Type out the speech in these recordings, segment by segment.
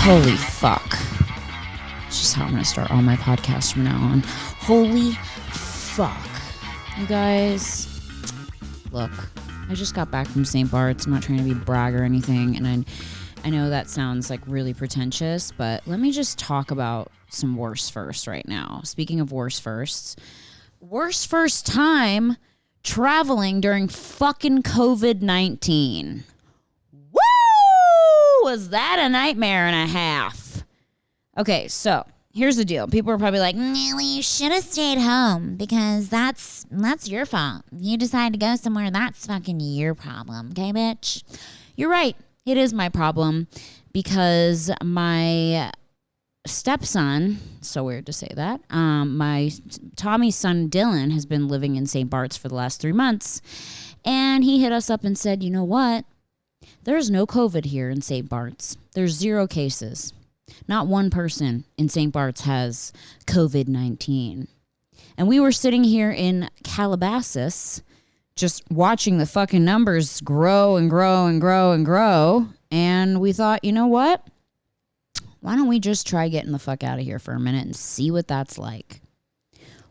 Holy fuck. It's just how I'm going to start all my podcasts from now on. Holy fuck. You guys, look, I just got back from St. Bart's. I'm not trying to be brag or anything, and I know that sounds like really pretentious, but let me just talk about some worst firsts right now. Speaking of worst firsts, worst first time traveling during fucking COVID-19. Woo! Was that a nightmare and a half? Okay, so here's the deal. People are probably like, well, you should have stayed home because that's your fault. If you decide to go somewhere, that's fucking your problem. Okay, bitch? You're right. It is my problem because my stepson, so weird to say that, my Tommy's son Dylan has been living in St. Bart's for the last 3 months, and he hit us up and said, you know what? There's no COVID here in St. Bart's. There's 0 cases. Not one person in St. Bart's has COVID-19. And we were sitting here in Calabasas just watching the fucking numbers grow and grow and grow and grow. And we thought, you know what? Why don't we just try getting the fuck out of here for a minute and see what that's like?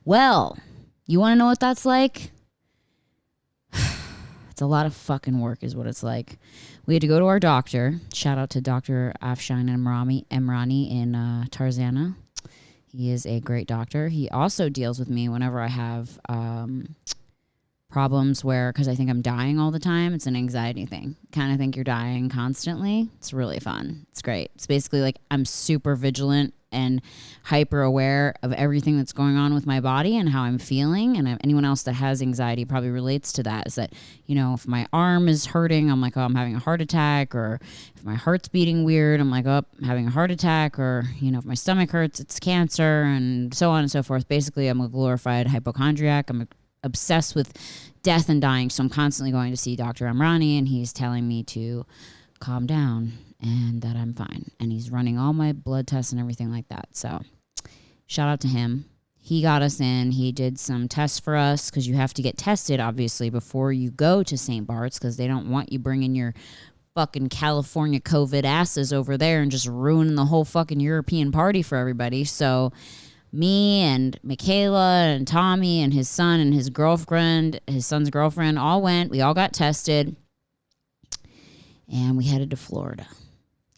Well, you want to know what that's like? It's a lot of fucking work is what it's like. We had to go to our doctor. Shout out to Dr. Afshan Emrani in Tarzana. He is a great doctor. He also deals with me whenever I have problems where, because I think I'm dying all the time. It's an anxiety thing. Kind of think you're dying constantly. It's really fun. It's great. It's basically like I'm super vigilant and hyper aware of everything that's going on with my body and how I'm feeling. And anyone else that has anxiety probably relates to that. Is that, you know, if my arm is hurting, I'm like, oh, I'm having a heart attack. Or if my heart's beating weird, I'm like, oh, I'm having a heart attack. Or, you know, if my stomach hurts, it's cancer, and so on and so forth. Basically, I'm a glorified hypochondriac. I'm obsessed with death and dying. So I'm constantly going to see Dr. Amrani, and he's telling me to calm down and that I'm fine. And he's running all my blood tests and everything like that. So shout out to him. He got us in. He did some tests for us because you have to get tested, obviously, before you go to St. Bart's because they don't want you bringing your fucking California COVID asses over there and just ruining the whole fucking European party for everybody. So me and Michaela and Tommy and his son and his girlfriend, his son's girlfriend, all went. We all got tested. And we headed to Florida.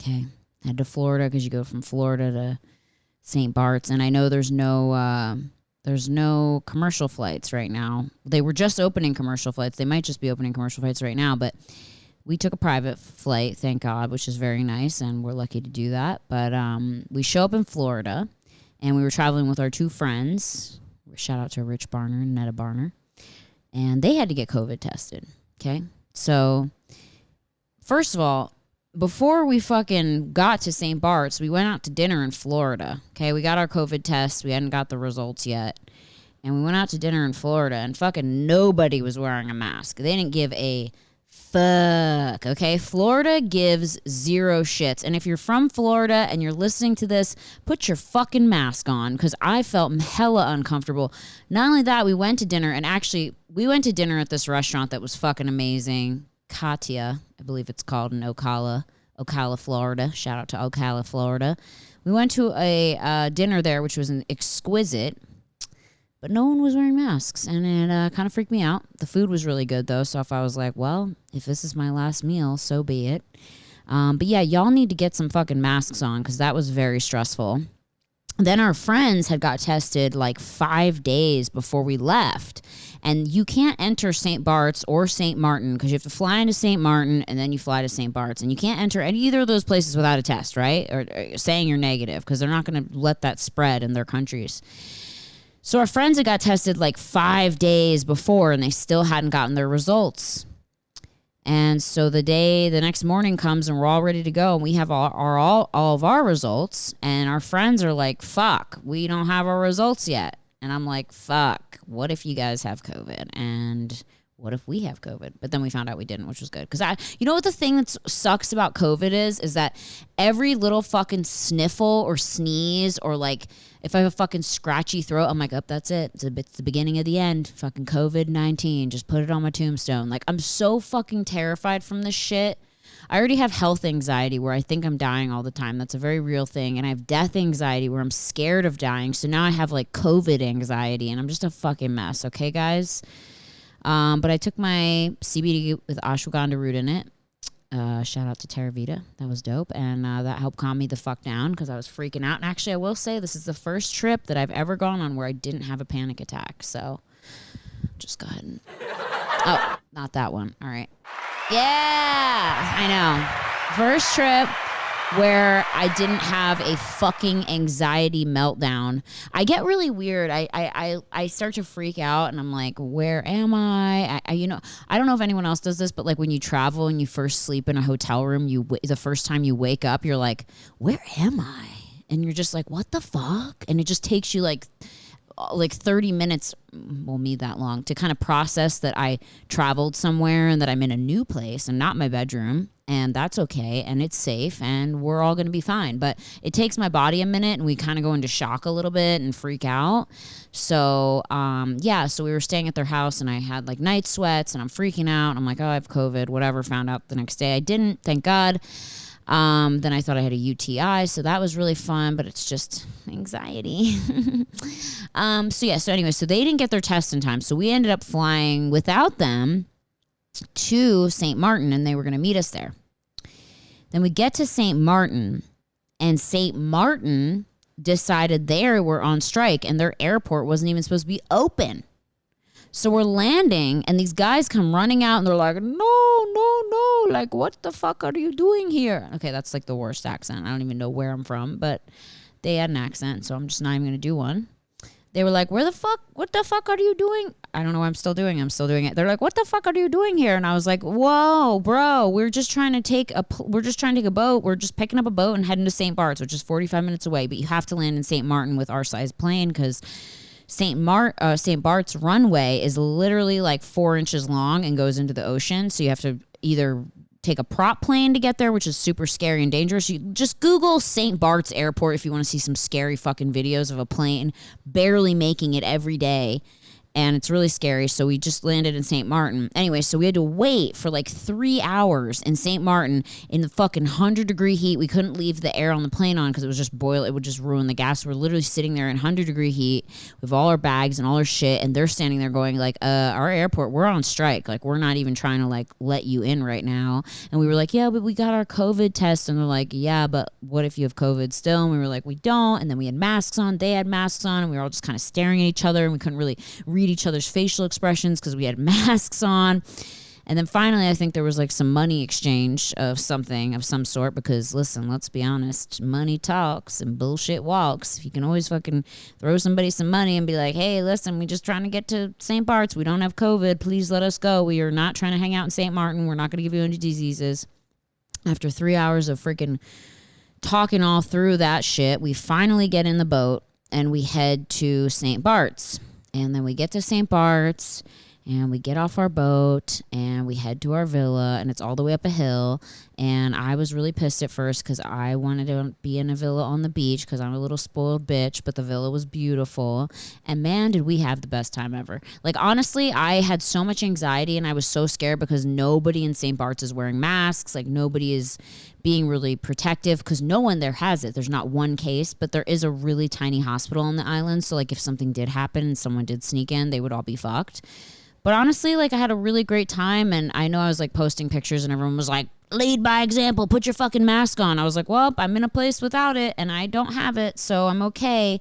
Okay. Head to Florida because you go from Florida to St. Bart's. And I know there's no commercial flights right now. They were just opening commercial flights. They might just be opening commercial flights right now. But we took a private flight, thank God, which is very nice. And we're lucky to do that. But we show up in Florida. And we were traveling with our 2 friends. Shout out to Rich Barner and Netta Barner. And they had to get COVID tested. Okay. So first of all, before we fucking got to St. Bart's, we went out to dinner in Florida. Okay, we got our COVID tests. We hadn't got the results yet. And we went out to dinner in Florida, and fucking nobody was wearing a mask. They didn't give a fuck, okay? Florida gives 0 shits. And if you're from Florida and you're listening to this, put your fucking mask on because I felt hella uncomfortable. Not only that, we went to dinner, and actually, we went to dinner at this restaurant that was fucking amazing. Katia, I believe it's called, in Ocala, Florida. Shout out to Ocala, Florida. We went to a dinner there, which was exquisite, but no one was wearing masks, and it kind of freaked me out. The food was really good, though, so if I was like, well, if this is my last meal, so be it. But yeah, y'all need to get some fucking masks on, because that was very stressful. Then our friends had got tested like 5 days before we left. And you can't enter St. Bart's or St. Martin because you have to fly into St. Martin and then you fly to St. Bart's. And you can't enter either of those places without a test, right? Or saying you're negative because they're not going to let that spread in their countries. So our friends had got tested like 5 days before and they still hadn't gotten their results. And so the next morning comes and we're all ready to go. And we have all of our results. And our friends are like, fuck, we don't have our results yet. And I'm like, fuck, what if you guys have COVID? And what if we have COVID? But then we found out we didn't, which was good. Because you know what the thing that sucks about COVID is that every little fucking sniffle or sneeze or like if I have a fucking scratchy throat, I'm like, oh, that's it. It's the beginning of the end. Fucking COVID-19. Just put it on my tombstone. Like, I'm so fucking terrified from this shit. I already have health anxiety where I think I'm dying all the time. That's a very real thing. And I have death anxiety where I'm scared of dying. So now I have like COVID anxiety and I'm just a fucking mess. Okay, guys? But I took my CBD with ashwagandha root in it. Shout out to Terravita. That was dope. And that helped calm me the fuck down because I was freaking out. And actually, I will say this is the first trip that I've ever gone on where I didn't have a panic attack. So just go ahead and... Oh, not that one. All right. Yeah, I know. First trip where I didn't have a fucking anxiety meltdown. I get really weird. I start to freak out and I'm like, where am I? I don't know if anyone else does this, but like when you travel and you first sleep in a hotel room, the first time you wake up, you're like, where am I? And you're just like, what the fuck? And it just takes you like 30 minutes, well, me that long, to kind of process that I traveled somewhere and that I'm in a new place and not my bedroom. And that's okay. And it's safe and we're all going to be fine. But it takes my body a minute and we kind of go into shock a little bit and freak out. So, so we were staying at their house and I had like night sweats and I'm freaking out. I'm like, oh, I have COVID, whatever. Found out the next day I didn't, thank God. Then I thought I had a UTI, so that was really fun, but it's just anxiety. So they didn't get their test in time, so we ended up flying without them to St. Martin, and they were going to meet us there. Then we get to St. Martin, and St. Martin decided they were on strike, and their airport wasn't even supposed to be open. So we're landing, and these guys come running out, and they're like, no, like, what the fuck are you doing here? Okay, that's like the worst accent. I don't even know where I'm from, but they had an accent, so I'm just not even going to do one. They were like, what the fuck are you doing? I don't know what I'm still doing it. They're like, what the fuck are you doing here? And I was like, whoa, bro, we're just trying to take a boat. We're just picking up a boat and heading to St. Bart's, which is 45 minutes away, but you have to land in St. Martin with our size plane because St. Bart's runway is literally like 4 inches long and goes into the ocean. So you have to either take a prop plane to get there, which is super scary and dangerous. You just Google St. Bart's Airport if you want to see some scary fucking videos of a plane barely making it every day. And it's really scary. So we just landed in St. Martin. Anyway, so we had to wait for like 3 hours in St. Martin in the fucking 100-degree heat. We couldn't leave the air on the plane on because it was just boil. It would just ruin the gas. We're literally sitting there in 100-degree heat with all our bags and all our shit. And they're standing there going like, our airport, we're on strike. Like, we're not even trying to like let you in right now. And we were like, yeah, but we got our COVID test. And they're like, yeah, but what if you have COVID still? And we were like, we don't. And then we had masks on. They had masks on. And we were all just kind of staring at each other. And we couldn't really read each other's facial expressions because we had masks on. And then finally, I think there was like some money exchange of some sort because, listen, let's be honest, money talks and bullshit walks. If you can always fucking throw somebody some money and be like, hey, listen, we're just trying to get to St. Bart's. We don't have COVID. Please let us go. We are not trying to hang out in St. Martin. We're not going to give you any diseases. After 3 hours of freaking talking all through that shit, we finally get in the boat and we head to St. Bart's. And then we get to St. Bart's and we get off our boat and we head to our villa, and it's all the way up a hill. And I was really pissed at first because I wanted to be in a villa on the beach because I'm a little spoiled bitch, but the villa was beautiful. And man, did we have the best time ever. Like, honestly, I had so much anxiety and I was so scared because nobody in St. Bart's is wearing masks. Like, nobody is being really protective because no one there has it. There's not one case, but there is a really tiny hospital on the island. So like if something did happen and someone did sneak in, they would all be fucked. But honestly, like, I had a really great time, and I know I was like posting pictures and everyone was like, lead by example, put your fucking mask on. I was like, well, I'm in a place without it and I don't have it, so I'm okay.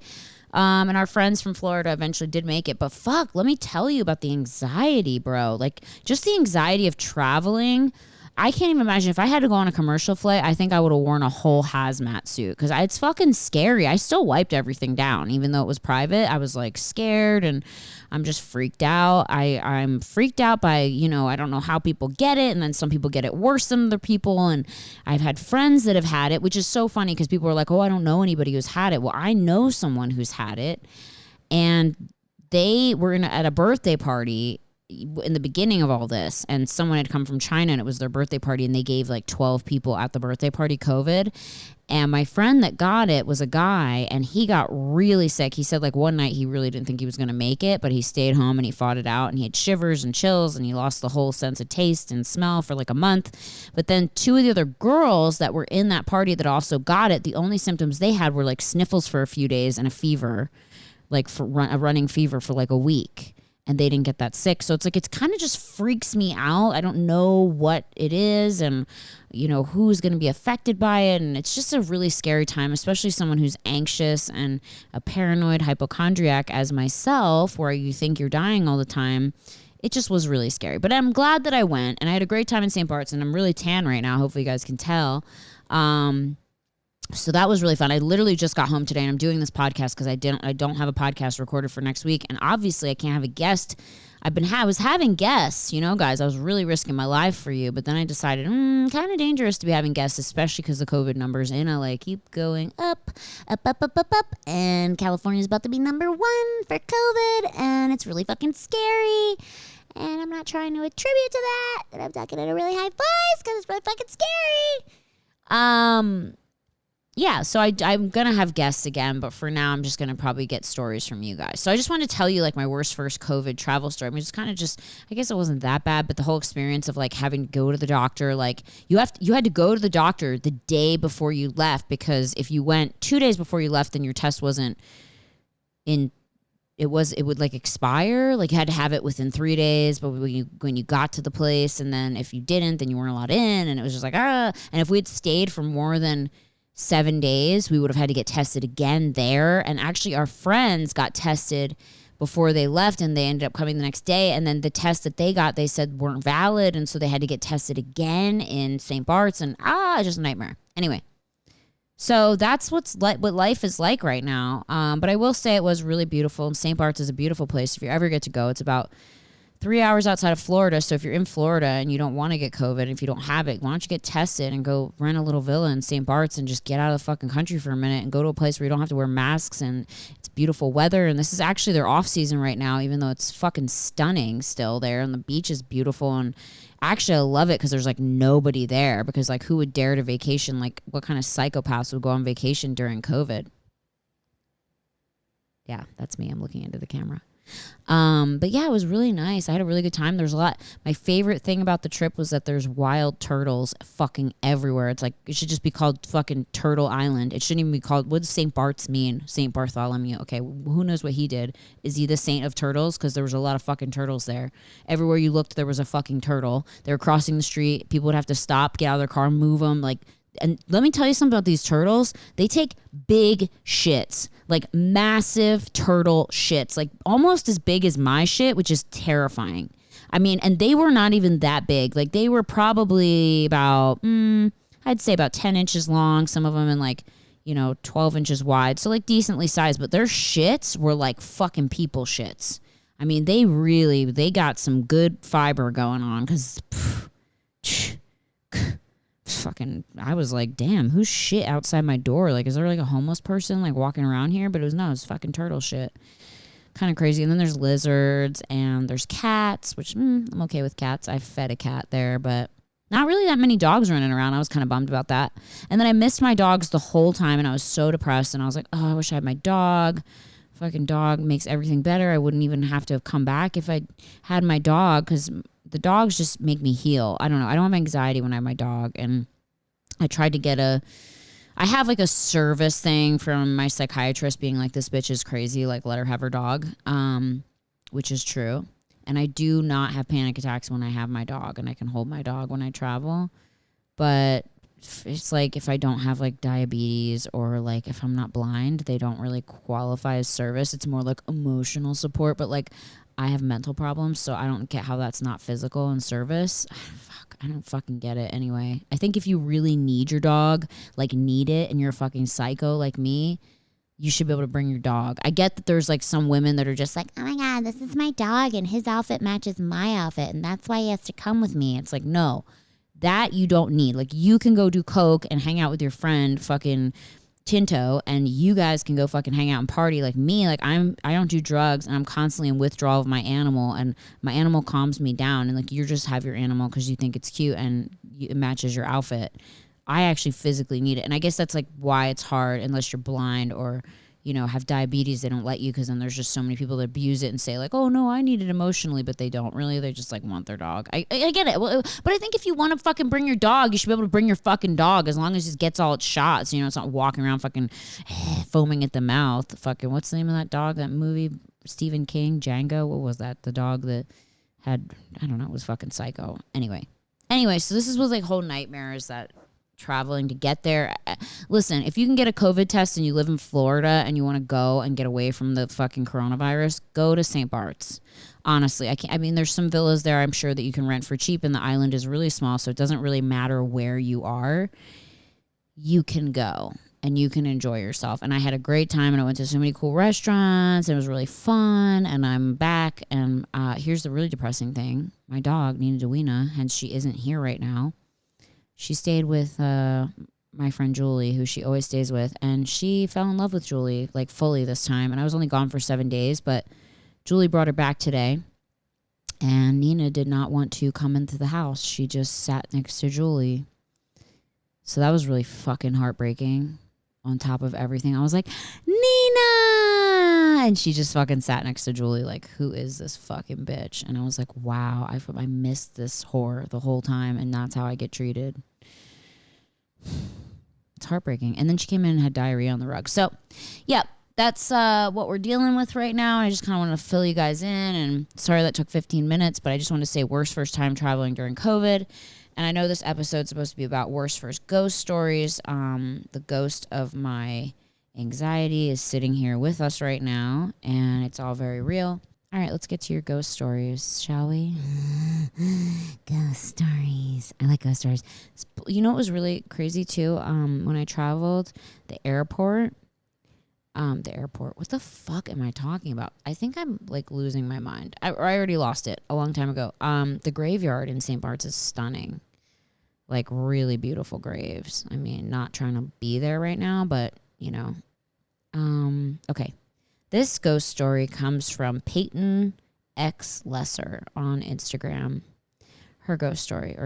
And our friends from Florida eventually did make it. But fuck, let me tell you about the anxiety, bro. Like, just the anxiety of traveling. I can't even imagine if I had to go on a commercial flight. I think I would have worn a whole hazmat suit because it's fucking scary. I still wiped everything down, even though it was private. I was like scared and I'm just freaked out. I'm freaked out by, I don't know how people get it. And then some people get it worse than other people. And I've had friends that have had it, which is so funny because people are like, oh, I don't know anybody who's had it. Well, I know someone who's had it. And they were at a birthday party in the beginning of all this, and someone had come from China and it was their birthday party, and they gave like 12 people at the birthday party COVID. And my friend that got it was a guy, and he got really sick. He said like one night he really didn't think he was going to make it, but he stayed home and he fought it out, and he had shivers and chills, and he lost the whole sense of taste and smell for like a month. But then two of the other girls that were in that party that also got it, the only symptoms they had were like sniffles for a few days and a fever, like for a running fever for like a week. And they didn't get that sick. So it's like, it's kind of just freaks me out. I don't know what it is and, you know, who's going to be affected by it. And it's just a really scary time, especially someone who's anxious and a paranoid hypochondriac as myself, where you think you're dying all the time. It just was really scary. But I'm glad that I went, and I had a great time in St. Bart's, and I'm really tan right now. Hopefully you guys can tell. So that was really fun. I literally just got home today, and I'm doing this podcast because I don't have a podcast recorded for next week, and obviously I can't have a guest. I was having guests, you know, guys. I was really risking my life for you, but then I decided, kind of dangerous to be having guests, especially because the COVID numbers in LA keep going up, and California is about to be number 1 for COVID, and it's really fucking scary. And I'm not trying to attribute to that, and I'm talking at a really high voice because it's really fucking scary. Yeah, so I'm going to have guests again, but for now I'm just going to probably get stories from you guys. So I just want to tell you like my worst first COVID travel story. I mean, it's kind of just, I guess it wasn't that bad, but the whole experience of like having to go to the doctor, like you had to go to the doctor the day before you left, because if you went 2 days before you left, then your test wasn't in, it would like expire. Like you had to have it within 3 days, but when you got to the place, and then if you didn't, then you weren't allowed in, and it was just like, and if we'd stayed for more than 7 days, we would have had to get tested again there. And actually our friends got tested before they left, and they ended up coming the next day, and then the tests that they got, they said weren't valid, and so they had to get tested again in St. Bart's, and just a nightmare. Anyway, so that's what life is like right now. But I will say it was really beautiful, and St. Bart's is a beautiful place if you ever get to go. It's about 3 hours outside of Florida. So if you're in Florida and you don't want to get COVID, if you don't have it, why don't you get tested and go rent a little villa in St. Bart's and just get out of the fucking country for a minute and go to a place where you don't have to wear masks, and it's beautiful weather. And this is actually their off season right now, even though it's fucking stunning still there, and the beach is beautiful. And actually I love it because there's like nobody there, because like who would dare to vacation? Like what kind of psychopaths would go on vacation during COVID? Yeah, that's me. I'm looking into the camera. But yeah, it was really nice. I had a really good time. There's a lot. My favorite thing about the trip was that there's wild turtles fucking everywhere. It's like, it should just be called fucking Turtle Island. It shouldn't even be called, what does St. Bart's mean? St. Bartholomew. Okay, who knows what he did? Is he the saint of turtles? Because there was a lot of fucking turtles there. Everywhere you looked, there was a fucking turtle. They were crossing the street. People would have to stop, get out of their car, move them. Like, and let me tell you something about these turtles. They take big shits, like massive turtle shits, like almost as big as my shit, which is terrifying. I mean, and they were not even that big. Like they were probably about, I'd say about 10 inches long. Some of them in like, 12 inches wide. So like decently sized, but their shits were like fucking people shits. I mean, they got some good fiber going on, because fucking, I was like, damn, who's shit outside my door? Like, is there like a homeless person like walking around here? But it was fucking turtle shit. Kind of crazy. And then there's lizards, and there's cats, which I'm okay with cats. I fed a cat there, but not really that many dogs running around. I was kind of bummed about that. And then I missed my dogs the whole time, and I was so depressed, and I was like, I wish I had my dog. Fucking dog makes everything better. I wouldn't even have to have come back if I had my dog, because the dogs just make me heal. I don't know. I don't have anxiety when I have my dog. And I tried to get I have like a service thing from my psychiatrist being like, this bitch is crazy. Like, let her have her dog, which is true. And I do not have panic attacks when I have my dog, and I can hold my dog when I travel. But it's like, if I don't have like diabetes, or like if I'm not blind, they don't really qualify as service. It's more like emotional support. But like, I have mental problems, so I don't get how that's not physical and service. I don't fucking get it. Anyway, I think if you really need your dog, like need it, and you're a fucking psycho like me, you should be able to bring your dog. I get that there's like some women that are just like, oh my God, this is my dog and his outfit matches my outfit, and that's why he has to come with me. It's like, no, that you don't need. Like, you can go do coke and hang out with your friend fucking Tinto and you guys can go fucking hang out and party like me. Like I don't do drugs and I'm constantly in withdrawal of my animal and my animal calms me down, and like you just have your animal because you think it's cute and it matches your outfit. I actually physically need it. And I guess that's like why it's hard unless you're blind or, you know, have diabetes. They don't let you because then there's just so many people that abuse it and say like, oh no, I need it emotionally, but they don't really. They just like want their dog. I get it. Well, but I think if you want to fucking bring your dog, you should be able to bring your fucking dog as long as it gets all its shots. You know, it's not walking around fucking foaming at the mouth. Fucking, what's the name of that dog? That movie, Stephen King, Django? What was that? The dog that had, I don't know, it was fucking psycho. Anyway, so this was like whole nightmares that traveling to get there. Listen, if you can get a COVID test and you live in Florida and you want to go and get away from the fucking coronavirus, go to St. Bart's. Honestly, I mean, there's some villas there I'm sure that you can rent for cheap, and the island is really small, so it doesn't really matter where you are. You can go and you can enjoy yourself. And I had a great time, and I went to so many cool restaurants. And it was really fun, and I'm back. And here's the really depressing thing. My dog, Nina Dewena, hence she isn't here right now. She stayed with my friend Julie, who she always stays with, and she fell in love with Julie, like fully this time. And I was only gone for 7 days, but Julie brought her back today, and Nina did not want to come into the house. She just sat next to Julie. So that was really fucking heartbreaking. On top of everything, I was like, Nina! And she just fucking sat next to Julie like, who is this fucking bitch? And I was like, wow, I missed this whore the whole time, and that's how I get treated. It's heartbreaking. And then she came in and had diarrhea on the rug. So, yeah, that's what we're dealing with right now. I just kind of want to fill you guys in. And sorry that took 15 minutes, but I just want to say worst first time traveling during COVID. And I know this episode's supposed to be about worst first ghost stories. The ghost of my anxiety is sitting here with us right now, and it's all very real. All right, let's get to your ghost stories, shall we? Ghost stories. I like ghost stories. You know what was really crazy, too? When I traveled, the airport. What the fuck am I talking about? I think I'm, like, losing my mind. I already lost it a long time ago. The graveyard in St. Bart's is stunning. Like, really beautiful graves. I mean, not trying to be there right now, but, you know. Okay. This ghost story comes from Peyton X Lesser on Instagram. Her ghost story.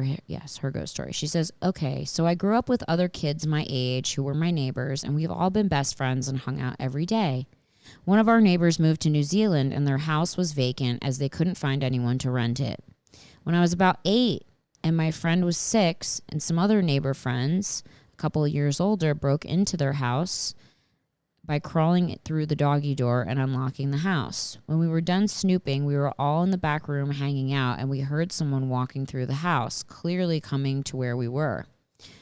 She says, okay, so I grew up with other kids my age who were my neighbors, and we've all been best friends and hung out every day. One of our neighbors moved to New Zealand, and their house was vacant as they couldn't find anyone to rent it. When I was about 8, and my friend was 6, and some other neighbor friends, a couple of years older, broke into their house by crawling it through the doggy door and unlocking the house. When we were done snooping, we were all in the back room hanging out, and we heard someone walking through the house, clearly coming to where we were.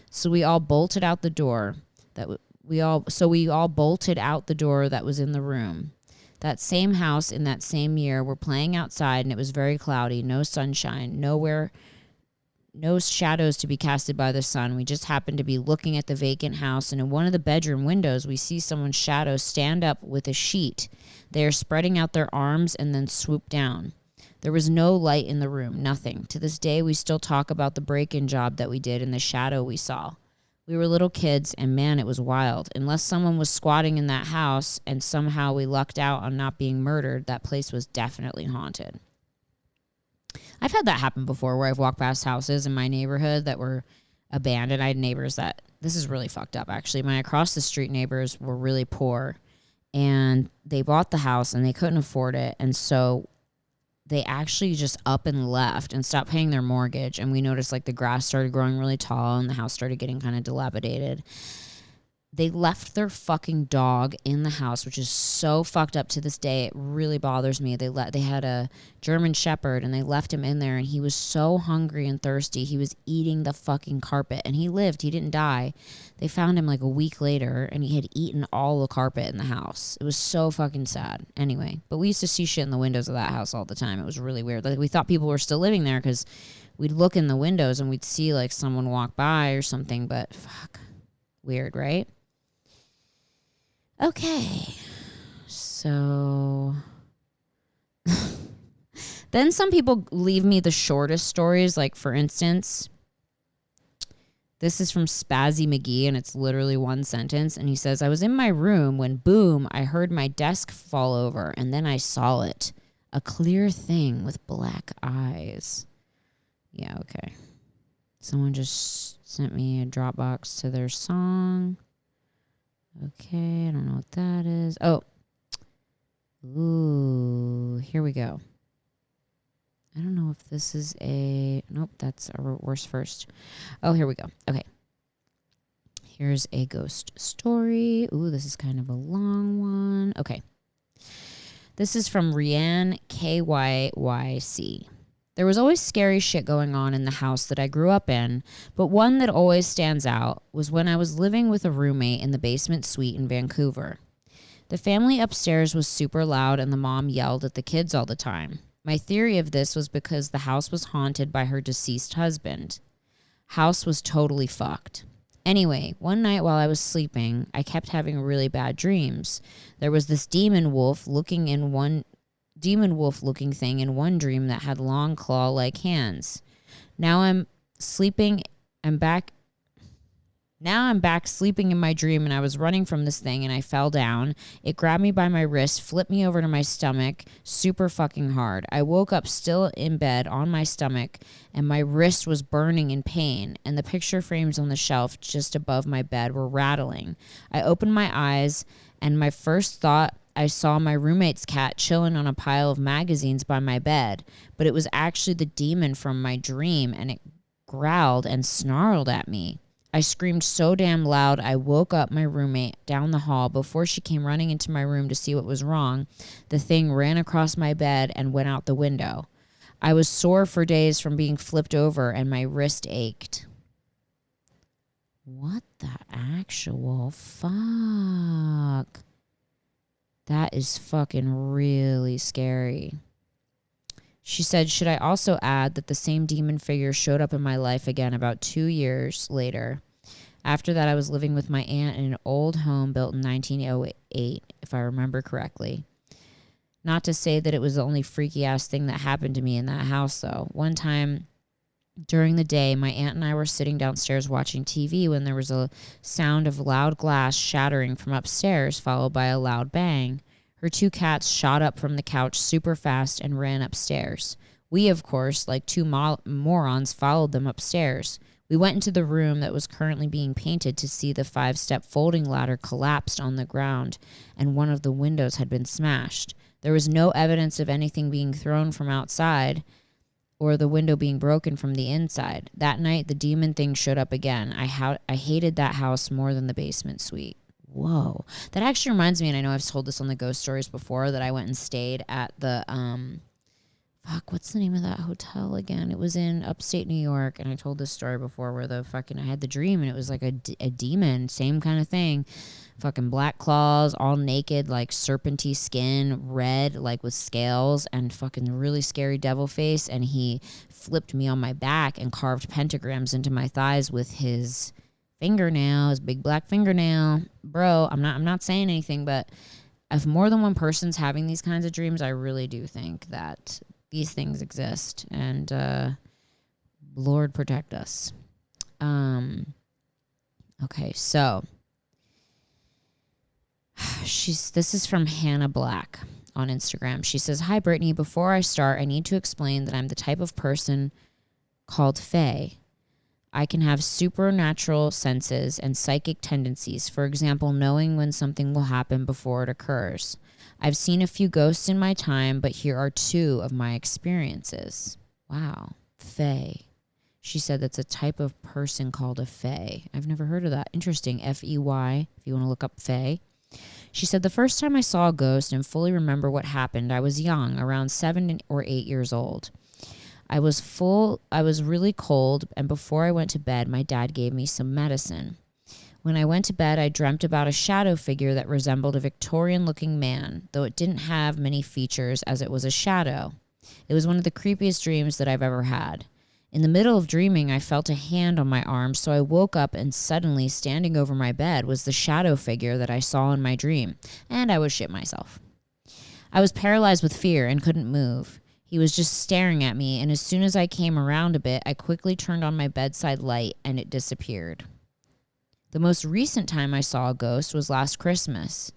So we all bolted out the door that we all bolted out the door that was in the room. That same house in that same year, we're playing outside, and it was very cloudy, no sunshine, no shadows to be casted by the sun. We just happened to be looking at the vacant house, and in one of the bedroom windows, we see someone's shadow stand up with a sheet. They are spreading out their arms and then swoop down. There was no light in the room, nothing. To this day, we still talk about the break-in job that we did and the shadow we saw. We were little kids, and man, it was wild. Unless someone was squatting in that house and somehow we lucked out on not being murdered, that place was definitely haunted. I've had that happen before where I've walked past houses in my neighborhood that were abandoned. I had neighbors that, this is really fucked up actually. My across the street neighbors were really poor, and they bought the house and they couldn't afford it. And so they actually just up and left and stopped paying their mortgage. And we noticed like the grass started growing really tall and the house started getting kind of dilapidated. They left their fucking dog in the house, which is so fucked up to this day. It really bothers me. They had a German Shepherd, and they left him in there, and he was so hungry and thirsty. He was eating the fucking carpet, and he lived. He didn't die. They found him like a week later, and he had eaten all the carpet in the house. It was so fucking sad. Anyway, but we used to see shit in the windows of that house all the time. It was really weird. Like, we thought people were still living there because we'd look in the windows and we'd see like someone walk by or something, but fuck. Weird, right? Okay, so then some people leave me the shortest stories. Like, for instance, This is from Spazzy McGee, and it's literally one sentence. And he says, I was in my room when, boom, I heard my desk fall over, and then I saw it. A clear thing with black eyes. Yeah, okay. Someone just sent me a Dropbox to their song. Okay, I don't know what that is. Oh. Ooh, here we go. I don't know if this is a... Nope, that's a worse first. Oh, here we go. Okay. Here's a ghost story. Ooh, this is kind of a long one. Okay. This is from Rianne KYYC. There was always scary shit going on in the house that I grew up in, but one that always stands out was when I was living with a roommate in the basement suite in Vancouver. The family upstairs was super loud and the mom yelled at the kids all the time. My theory of this was because the house was haunted by her deceased husband. House was totally fucked. Anyway, one night while I was sleeping, I kept having really bad dreams. There was this demon wolf looking thing in one dream that had long claw-like hands. Now I'm back sleeping in my dream, and I was running from this thing and I fell down. It grabbed me by my wrist, flipped me over to my stomach super fucking hard. I woke up still in bed on my stomach and my wrist was burning in pain, and the picture frames on the shelf just above my bed were rattling. I opened my eyes and my first thought, I saw my roommate's cat chilling on a pile of magazines by my bed, but it was actually the demon from my dream, and it growled and snarled at me. I screamed so damn loud I woke up my roommate down the hall. Before she came running into my room to see what was wrong, the thing ran across my bed and went out the window. I was sore for days from being flipped over and my wrist ached. What the actual fuck? That is fucking really scary. She said, should I also add that the same demon figure showed up in my life again about 2 years later? After that, I was living with my aunt in an old home built in 1908, if I remember correctly. Not to say that it was the only freaky-ass thing that happened to me in that house, though. One time during the day, my aunt and I were sitting downstairs watching TV when there was a sound of loud glass shattering from upstairs, followed by a loud bang. Her 2 cats shot up from the couch super fast and ran upstairs. We, of course, like 2 morons, followed them upstairs. We went into the room that was currently being painted to see the 5-step folding ladder collapsed on the ground, and one of the windows had been smashed. There was no evidence of anything being thrown from outside or the window being broken from the inside. That night, the demon thing showed up again. I hated that house more than the basement suite. Whoa. That actually reminds me, and I know I've told this on the ghost stories before, that I went and stayed at the, what's the name of that hotel again? It was in upstate New York, and I told this story before where I had the dream, and it was like a demon, same kind of thing. Fucking black claws, all naked, like serpenty skin, red, like with scales, and fucking really scary devil face, and he flipped me on my back and carved pentagrams into my thighs with his fingernail, his big black fingernail. Bro, I'm not saying anything, but if more than one person's having these kinds of dreams, I really do think that these things exist, and Lord protect us. Okay, so this is from Hannah Black on Instagram. She says, "Hi Brittany, before I start, I need to explain that I'm the type of person called Fae. I can have supernatural senses and psychic tendencies, for example, knowing when something will happen before it occurs. I've seen a few ghosts in my time, but here are 2 of my experiences." Wow. Fae. She said that's a type of person called a Fae. I've never heard of that. Interesting. Fey, if you want to look up Fae. She said, the first time I saw a ghost and fully remember what happened, I was young, around 7 or 8 years old. I was really cold, and before I went to bed, my dad gave me some medicine. When I went to bed, I dreamt about a shadow figure that resembled a Victorian-looking man, though it didn't have many features as it was a shadow. It was one of the creepiest dreams that I've ever had. In the middle of dreaming, I felt a hand on my arm, so I woke up and suddenly, standing over my bed, was the shadow figure that I saw in my dream, and I was shit myself. I was paralyzed with fear and couldn't move. He was just staring at me, and as soon as I came around a bit, I quickly turned on my bedside light, and it disappeared. The most recent time I saw a ghost was last Christmas.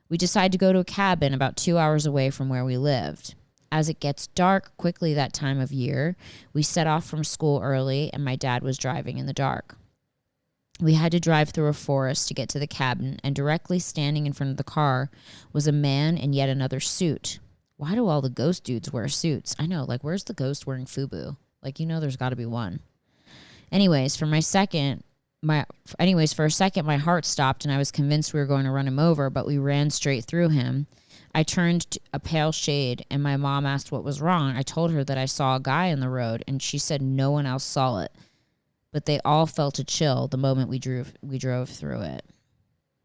We decided to go to a cabin about 2 hours away from where we lived. As it gets dark quickly that time of year, we set off from school early, and my dad was driving in the dark. We had to drive through a forest to get to the cabin, and directly standing in front of the car was a man in yet another suit. Why do all the ghost dudes wear suits? I know, like, where's the ghost wearing FUBU? Like, there's got to be one. Anyways, for a second, my heart stopped, and I was convinced we were going to run him over, but we ran straight through him. I turned a pale shade, and my mom asked what was wrong. I told her that I saw a guy in the road, and she said no one else saw it. But they all felt a chill the moment we drove through it.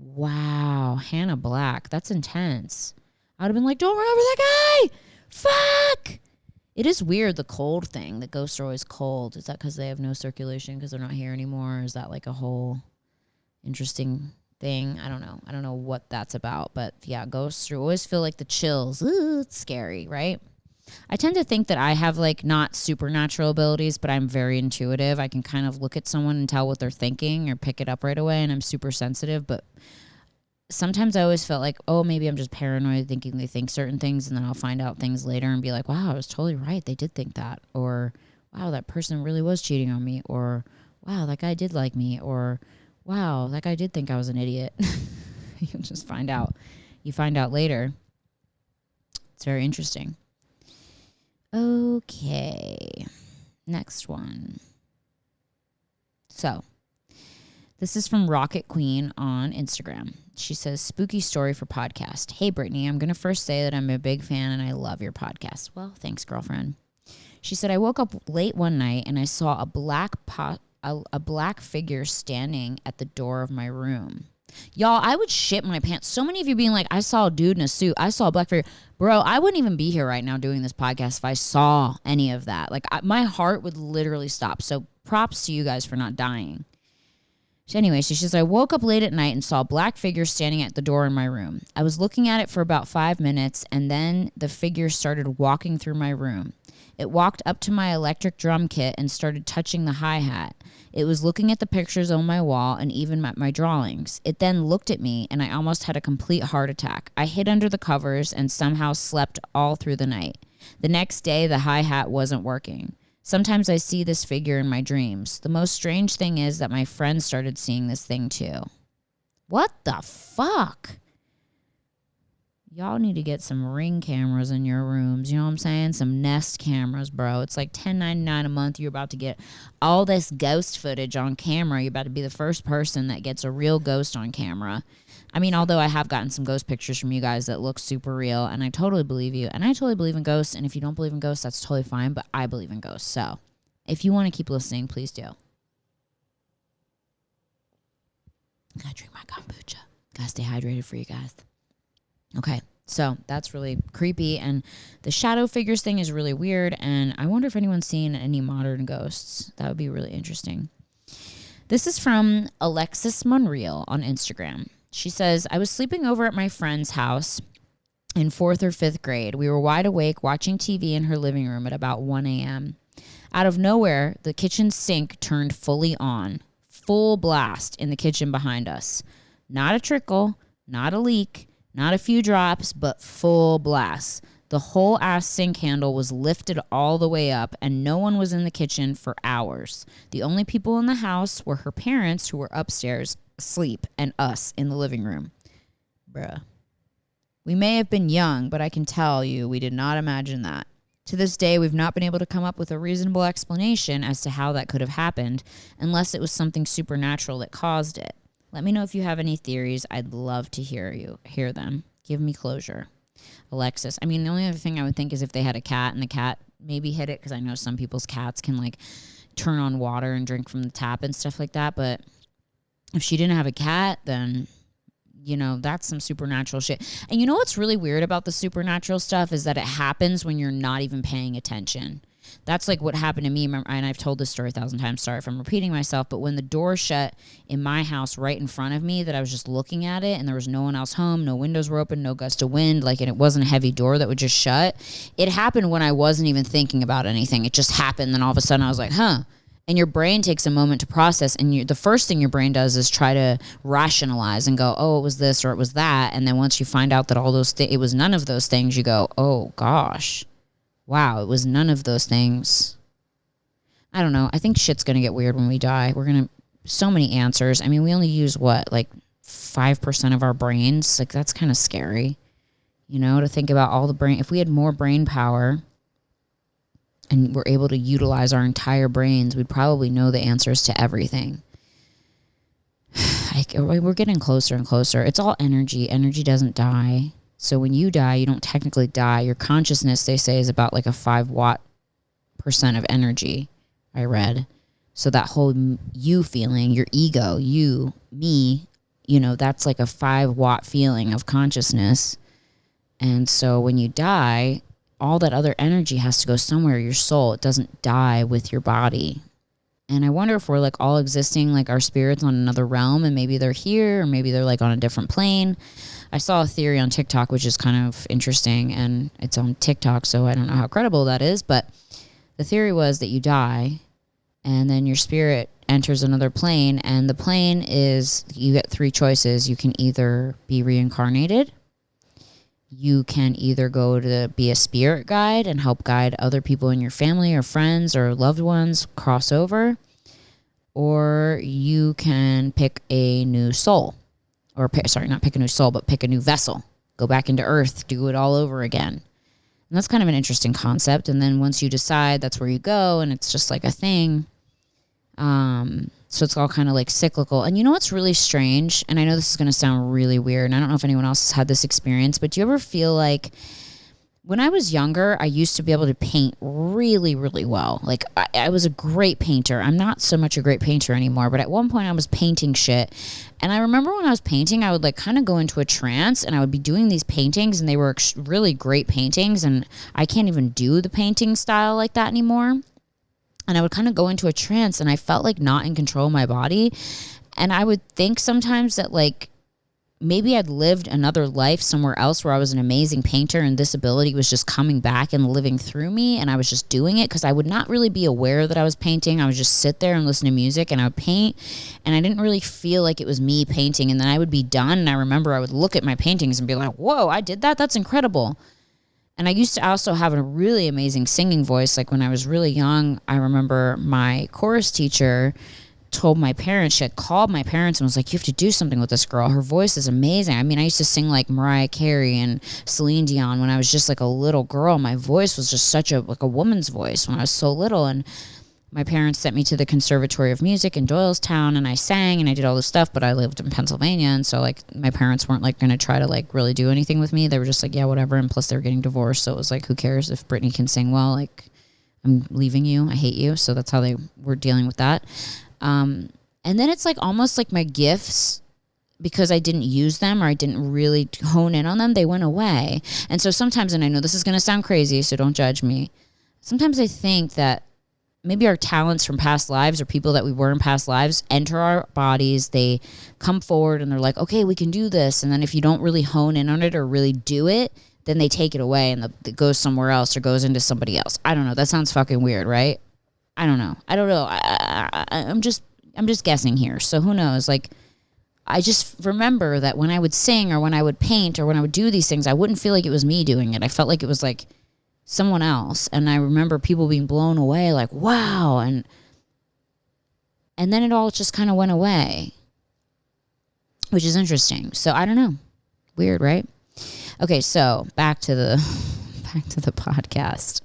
Wow, Hannah Black, that's intense. I would have been like, don't run over that guy! Fuck! It is weird, the cold thing. The ghosts are always cold. Is that because they have no circulation because they're not here anymore? Or is that like a whole interesting thing? I don't know. I don't know what that's about. But yeah, ghosts always feel like the chills. Ooh, it's scary, right? I tend to think that I have like not supernatural abilities, but I'm very intuitive. I can kind of look at someone and tell what they're thinking or pick it up right away, and I'm super sensitive. But sometimes I always felt like, oh, maybe I'm just paranoid thinking they think certain things, and then I'll find out things later and be like, wow, I was totally right. They did think that. Or, wow, that person really was cheating on me. Or, wow, that guy did like me. Or, wow, that guy did think I was an idiot. You'll just find out. You find out later. It's very interesting. Okay. Next one. So, this is from Rocket Queen on Instagram. She says, spooky story for podcast. Hey, Brittany, I'm going to first say that I'm a big fan and I love your podcast. Well, thanks, girlfriend. She said, I woke up late one night and I saw a black figure standing at the door of my room. Y'all, I would shit my pants. So many of you being like, I saw a dude in a suit. I saw a black figure. Bro, I wouldn't even be here right now doing this podcast if I saw any of that. Like, my heart would literally stop. So props to you guys for not dying. So anyway, she says, I woke up late at night and saw a black figure standing at the door in my room. I was looking at it for about 5 minutes, and then the figure started walking through my room. It walked up to my electric drum kit and started touching the hi-hat. It was looking at the pictures on my wall and even at my drawings. It then looked at me, and I almost had a complete heart attack. I hid under the covers and somehow slept all through the night. The next day, the hi-hat wasn't working. Sometimes I see this figure in my dreams. The most strange thing is that my friends started seeing this thing too. What the fuck? Y'all need to get some Ring cameras in your rooms. You know what I'm saying? Some Nest cameras, bro. It's like $10.99 a month. You're about to get all this ghost footage on camera. You're about to be the first person that gets a real ghost on camera. I mean, although I have gotten some ghost pictures from you guys that look super real, and I totally believe you. And I totally believe in ghosts. And if you don't believe in ghosts, that's totally fine. But I believe in ghosts. So if you want to keep listening, please do. Gotta drink my kombucha. Gotta stay hydrated for you guys. Okay, so that's really creepy, and the shadow figures thing is really weird, and I wonder if anyone's seen any modern ghosts. That would be really interesting. This is from Alexis Monreal on Instagram. She says, I was sleeping over at my friend's house in 4th or 5th grade. We were wide awake watching TV in her living room at about 1 a.m. Out of nowhere, the kitchen sink turned fully on. Full blast in the kitchen behind us. Not a trickle, not a leak, not a few drops, but full blast. The whole ass sink handle was lifted all the way up, and no one was in the kitchen for hours. The only people in the house were her parents, who were upstairs asleep, and us in the living room. Bruh. We may have been young, but I can tell you we did not imagine that. To this day, we've not been able to come up with a reasonable explanation as to how that could have happened, unless it was something supernatural that caused it. Let me know if you have any theories. I'd love to hear them. Give me closure. Alexis. I mean, the only other thing I would think is if they had a cat and the cat maybe hit it, because I know some people's cats can like turn on water and drink from the tap and stuff like that. But if she didn't have a cat, then, you know, that's some supernatural shit. And you know what's really weird about the supernatural stuff is that it happens when you're not even paying attention. That's like what happened to me. And I've told this story 1,000 times. Sorry if I'm repeating myself. But when the door shut in my house right in front of me, that I was just looking at it and there was no one else home, no windows were open, no gust of wind, like, and it wasn't a heavy door that would just shut. It happened when I wasn't even thinking about anything. It just happened. Then all of a sudden I was like, huh. And your brain takes a moment to process. And the first thing your brain does is try to rationalize and go, oh, it was this or it was that. And then once you find out that all those it was none of those things, you go, oh, gosh. Wow, it was none of those things. I don't know. I think shit's going to get weird when we die. We're going to, so many answers. I mean, we only use what, like 5% of our brains? Like, that's kind of scary, you know, to think about all the brain. If we had more brain power and we're able to utilize our entire brains, we'd probably know the answers to everything. We're getting closer and closer. It's all energy. Energy doesn't die. So when you die, you don't technically die. Your consciousness, they say, is about like a 5% of energy, I read. So that whole you feeling, your ego, you, me, you know, that's like a 5-watt feeling of consciousness. And so when you die, all that other energy has to go somewhere, your soul. It doesn't die with your body. And I wonder if we're like all existing like our spirits on another realm, and maybe they're here or maybe they're like on a different plane. I saw a theory on TikTok, which is kind of interesting, and it's on TikTok, so I don't know how credible that is, but the theory was that you die and then your spirit enters another plane, and the plane is, you get 3 choices. You can either be reincarnated, you can either go to be a spirit guide and help guide other people in your family or friends or loved ones cross over, or you can pick a new soul. Or, not pick a new soul, but pick a new vessel. Go back into Earth, do it all over again. And that's kind of an interesting concept. And then once you decide, that's where you go, and it's just like a thing. So it's all kind of like cyclical. And you know what's really strange? And I know this is going to sound really weird, and I don't know if anyone else has had this experience, but do you ever feel like when I was younger, I used to be able to paint really, really well. Like, I was a great painter. I'm not so much a great painter anymore, but at one point I was painting shit. And I remember when I was painting, I would like kind of go into a trance, and I would be doing these paintings, and they were really great paintings. And I can't even do the painting style like that anymore. And I would kind of go into a trance, and I felt like not in control of my body. And I would think sometimes that like, maybe I'd lived another life somewhere else where I was an amazing painter, and this ability was just coming back and living through me, and I was just doing it because I would not really be aware that I was painting. I would just sit there and listen to music, and I would paint, and I didn't really feel like it was me painting. And then I would be done, and I remember I would look at my paintings and be like, whoa, I did that? That's incredible. And I used to also have a really amazing singing voice. Like when I was really young, I remember my chorus teacher told my parents, she had called my parents and was like, you have to do something with this girl. Her voice is amazing. I mean, I used to sing like Mariah Carey and Celine Dion when I was just like a little girl. My voice was just such a woman's voice when I was so little. And my parents sent me to the Conservatory of Music in Doylestown, and I sang and I did all this stuff, but I lived in Pennsylvania. And so like my parents weren't like going to try to like really do anything with me. They were just like, yeah, whatever. And plus they were getting divorced. So it was like, who cares if Brittany can sing well? Like, I'm leaving you. I hate you. So that's how they were dealing with that. And then it's like almost like my gifts, because I didn't use them or I didn't really hone in on them, they went away. And so sometimes, and I know this is going to sound crazy, so don't judge me. Sometimes I think that maybe our talents from past lives or people that we were in past lives enter our bodies. They come forward and they're like, okay, we can do this. And then if you don't really hone in on it or really do it, then they take it away and it goes somewhere else or goes into somebody else. I don't know. That sounds fucking weird, right? I don't know. I'm just guessing here. So who knows? Like, I just remember that when I would sing or when I would paint or when I would do these things, I wouldn't feel like it was me doing it. I felt like it was like someone else. And I remember people being blown away like, wow. And then it all just kind of went away, which is interesting. So I don't know. Weird, right? Okay. So back to the podcast.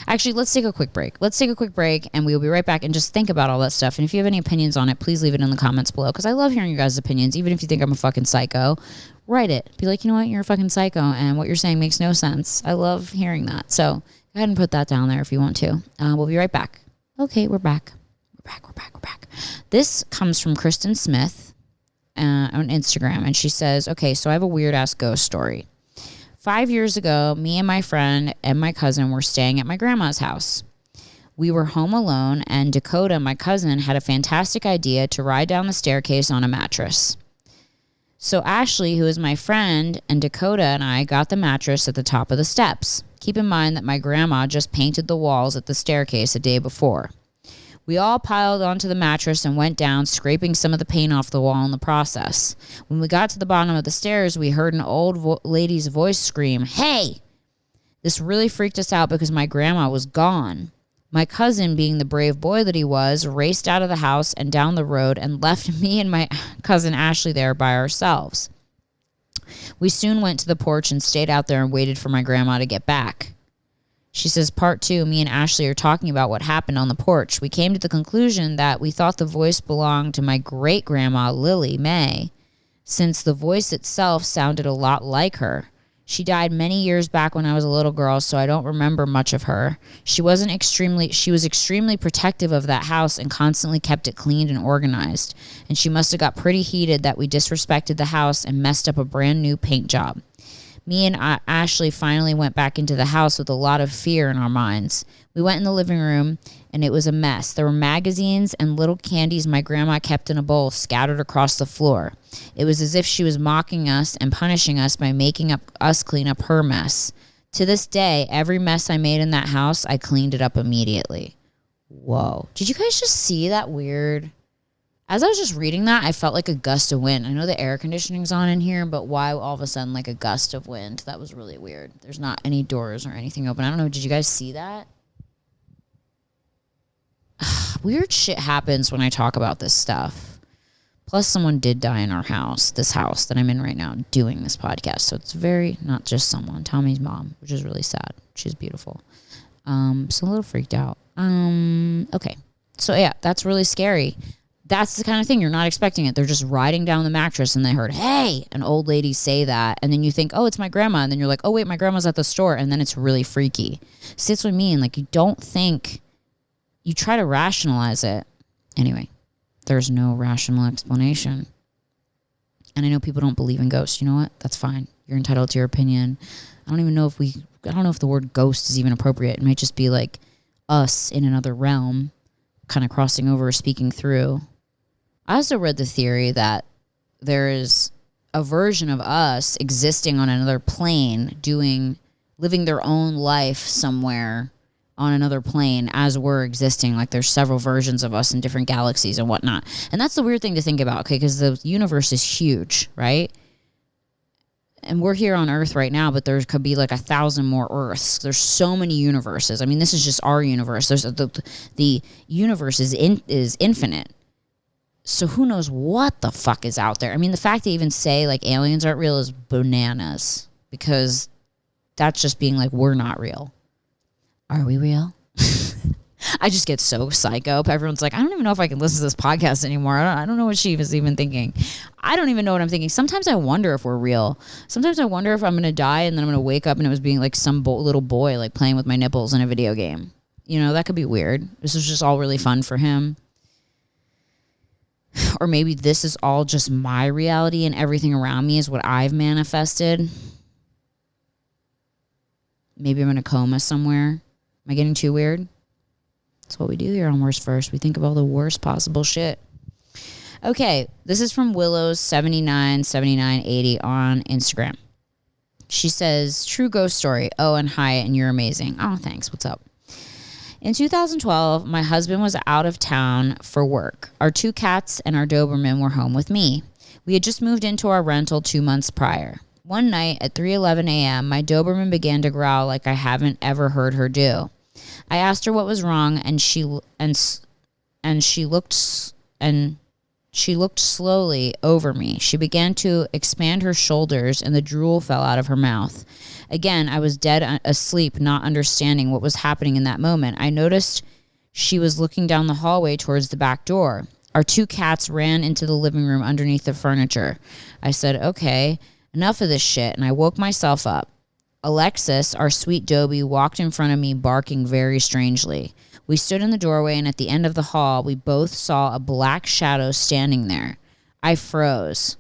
Actually, let's take a quick break. And we will be right back and just think about all that stuff. And if you have any opinions on it, please leave it in the comments below, because I love hearing your guys' opinions. Even if you think I'm a fucking psycho, write it. Be like, you know what? You're a fucking psycho and what you're saying makes no sense. I love hearing that. So go ahead and put that down there if you want to. We'll be right back. Okay, we're back. We're back. This comes from Kristen Smith on Instagram. And she says, okay, so I have a weird ass ghost story. 5 years ago, me and my friend and my cousin were staying at my grandma's house. We were home alone, and Dakota, my cousin, had a fantastic idea to ride down the staircase on a mattress. So Ashley, who is my friend, and Dakota and I got the mattress at the top of the steps. Keep in mind that my grandma just painted the walls at the staircase a day before. We all piled onto the mattress and went down, scraping some of the paint off the wall in the process. When we got to the bottom of the stairs, we heard an old lady's voice scream, "Hey!" This really freaked us out because my grandma was gone. My cousin, being the brave boy that he was, raced out of the house and down the road and left me and my cousin Ashley there by ourselves. We soon went to the porch and stayed out there and waited for my grandma to get back. She says, part 2, me and Ashley are talking about what happened on the porch. We came to the conclusion that we thought the voice belonged to my great-grandma, Lily Mae, since the voice itself sounded a lot like her. She died many years back when I was a little girl, so I don't remember much of her. She was extremely protective of that house and constantly kept it cleaned and organized. And she must have got pretty heated that we disrespected the house and messed up a brand new paint job. Me and Ashley finally went back into the house with a lot of fear in our minds. We went in the living room, and it was a mess. There were magazines and little candies my grandma kept in a bowl scattered across the floor. It was as if she was mocking us and punishing us by making us clean up her mess. To this day, every mess I made in that house, I cleaned it up immediately. Whoa. Did you guys just see that weird... As I was just reading that, I felt like a gust of wind. I know the air conditioning's on in here, but why all of a sudden like a gust of wind? That was really weird. There's not any doors or anything open. I don't know. Did you guys see that? Weird shit happens when I talk about this stuff. Plus, someone did die in our house, this house that I'm in right now, doing this podcast. So it's very, not just someone, Tommy's mom, which is really sad. She's beautiful. So a little freaked out. Okay. So yeah, that's really scary. That's the kind of thing you're not expecting it. They're just riding down the mattress and they heard, "Hey," an old lady say that. And then you think, oh, it's my grandma. And then you're like, oh, wait, my grandma's at the store. And then it's really freaky. See, that's what I mean. Like, you don't think, you try to rationalize it. Anyway, there's no rational explanation. And I know people don't believe in ghosts. You know what? That's fine. You're entitled to your opinion. I don't know if the word ghost is even appropriate. It might just be like us in another realm, kind of crossing over, speaking through. I also read the theory that there is a version of us existing on another plane, living their own life somewhere on another plane as we're existing. Like there's several versions of us in different galaxies and whatnot. And that's the weird thing to think about, okay? Because the universe is huge, right? And we're here on Earth right now, but there could be like 1,000 more Earths. There's so many universes. I mean, this is just our universe. There's the universe is infinite. So who knows what the fuck is out there? I mean, the fact they even say like aliens aren't real is bananas, because that's just being like, we're not real. Are we real? I just get so psycho. Everyone's like, I don't even know if I can listen to this podcast anymore. I don't know what she was even thinking. I don't even know what I'm thinking. Sometimes I wonder if we're real. Sometimes I wonder if I'm going to die and then I'm going to wake up and it was being like some little boy like playing with my nipples in a video game. You know, that could be weird. This was just all really fun for him. Or maybe this is all just my reality and everything around me is what I've manifested. Maybe I'm in a coma somewhere. Am I getting too weird? That's what we do here on Worst First. We think of all the worst possible shit. Okay, this is from Willows797980 on Instagram. She says, true ghost story. Oh, and hi, and you're amazing. Oh, thanks. What's up? In 2012, my husband was out of town for work. Our 2 cats and our Doberman were home with me. We had just moved into our rental 2 months prior. One night at 3:11 a.m., my Doberman began to growl like I haven't ever heard her do. I asked her what was wrong, and she looked slowly over me. She began to expand her shoulders, and the drool fell out of her mouth. Again, I was dead asleep, not understanding what was happening in that moment. I noticed she was looking down the hallway towards the back door. Our 2 cats ran into the living room underneath the furniture. I said, okay, enough of this shit, and I woke myself up. Alexis, our sweet Dobie, walked in front of me, barking very strangely. We stood in the doorway, and at the end of the hall, we both saw a black shadow standing there. I froze.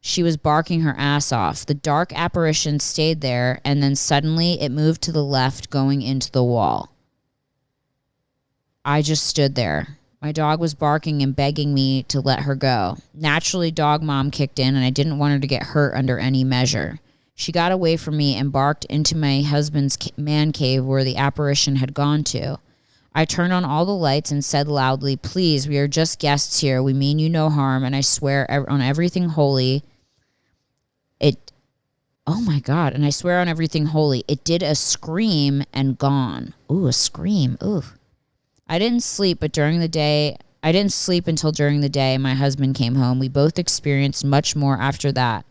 She was barking her ass off. The dark apparition stayed there, and then suddenly it moved to the left, going into the wall. I just stood there. My dog was barking and begging me to let her go. Naturally, dog mom kicked in, and I didn't want her to get hurt under any measure. She got away from me and barked into my husband's man cave where the apparition had gone to. I turned on all the lights and said loudly, "Please, we are just guests here. We mean you no harm, and I swear on everything holy, oh my God, and I swear on everything holy, it did a scream and gone." Ooh, a scream. Ooh. I didn't sleep until during the day my husband came home. We both experienced much more after that,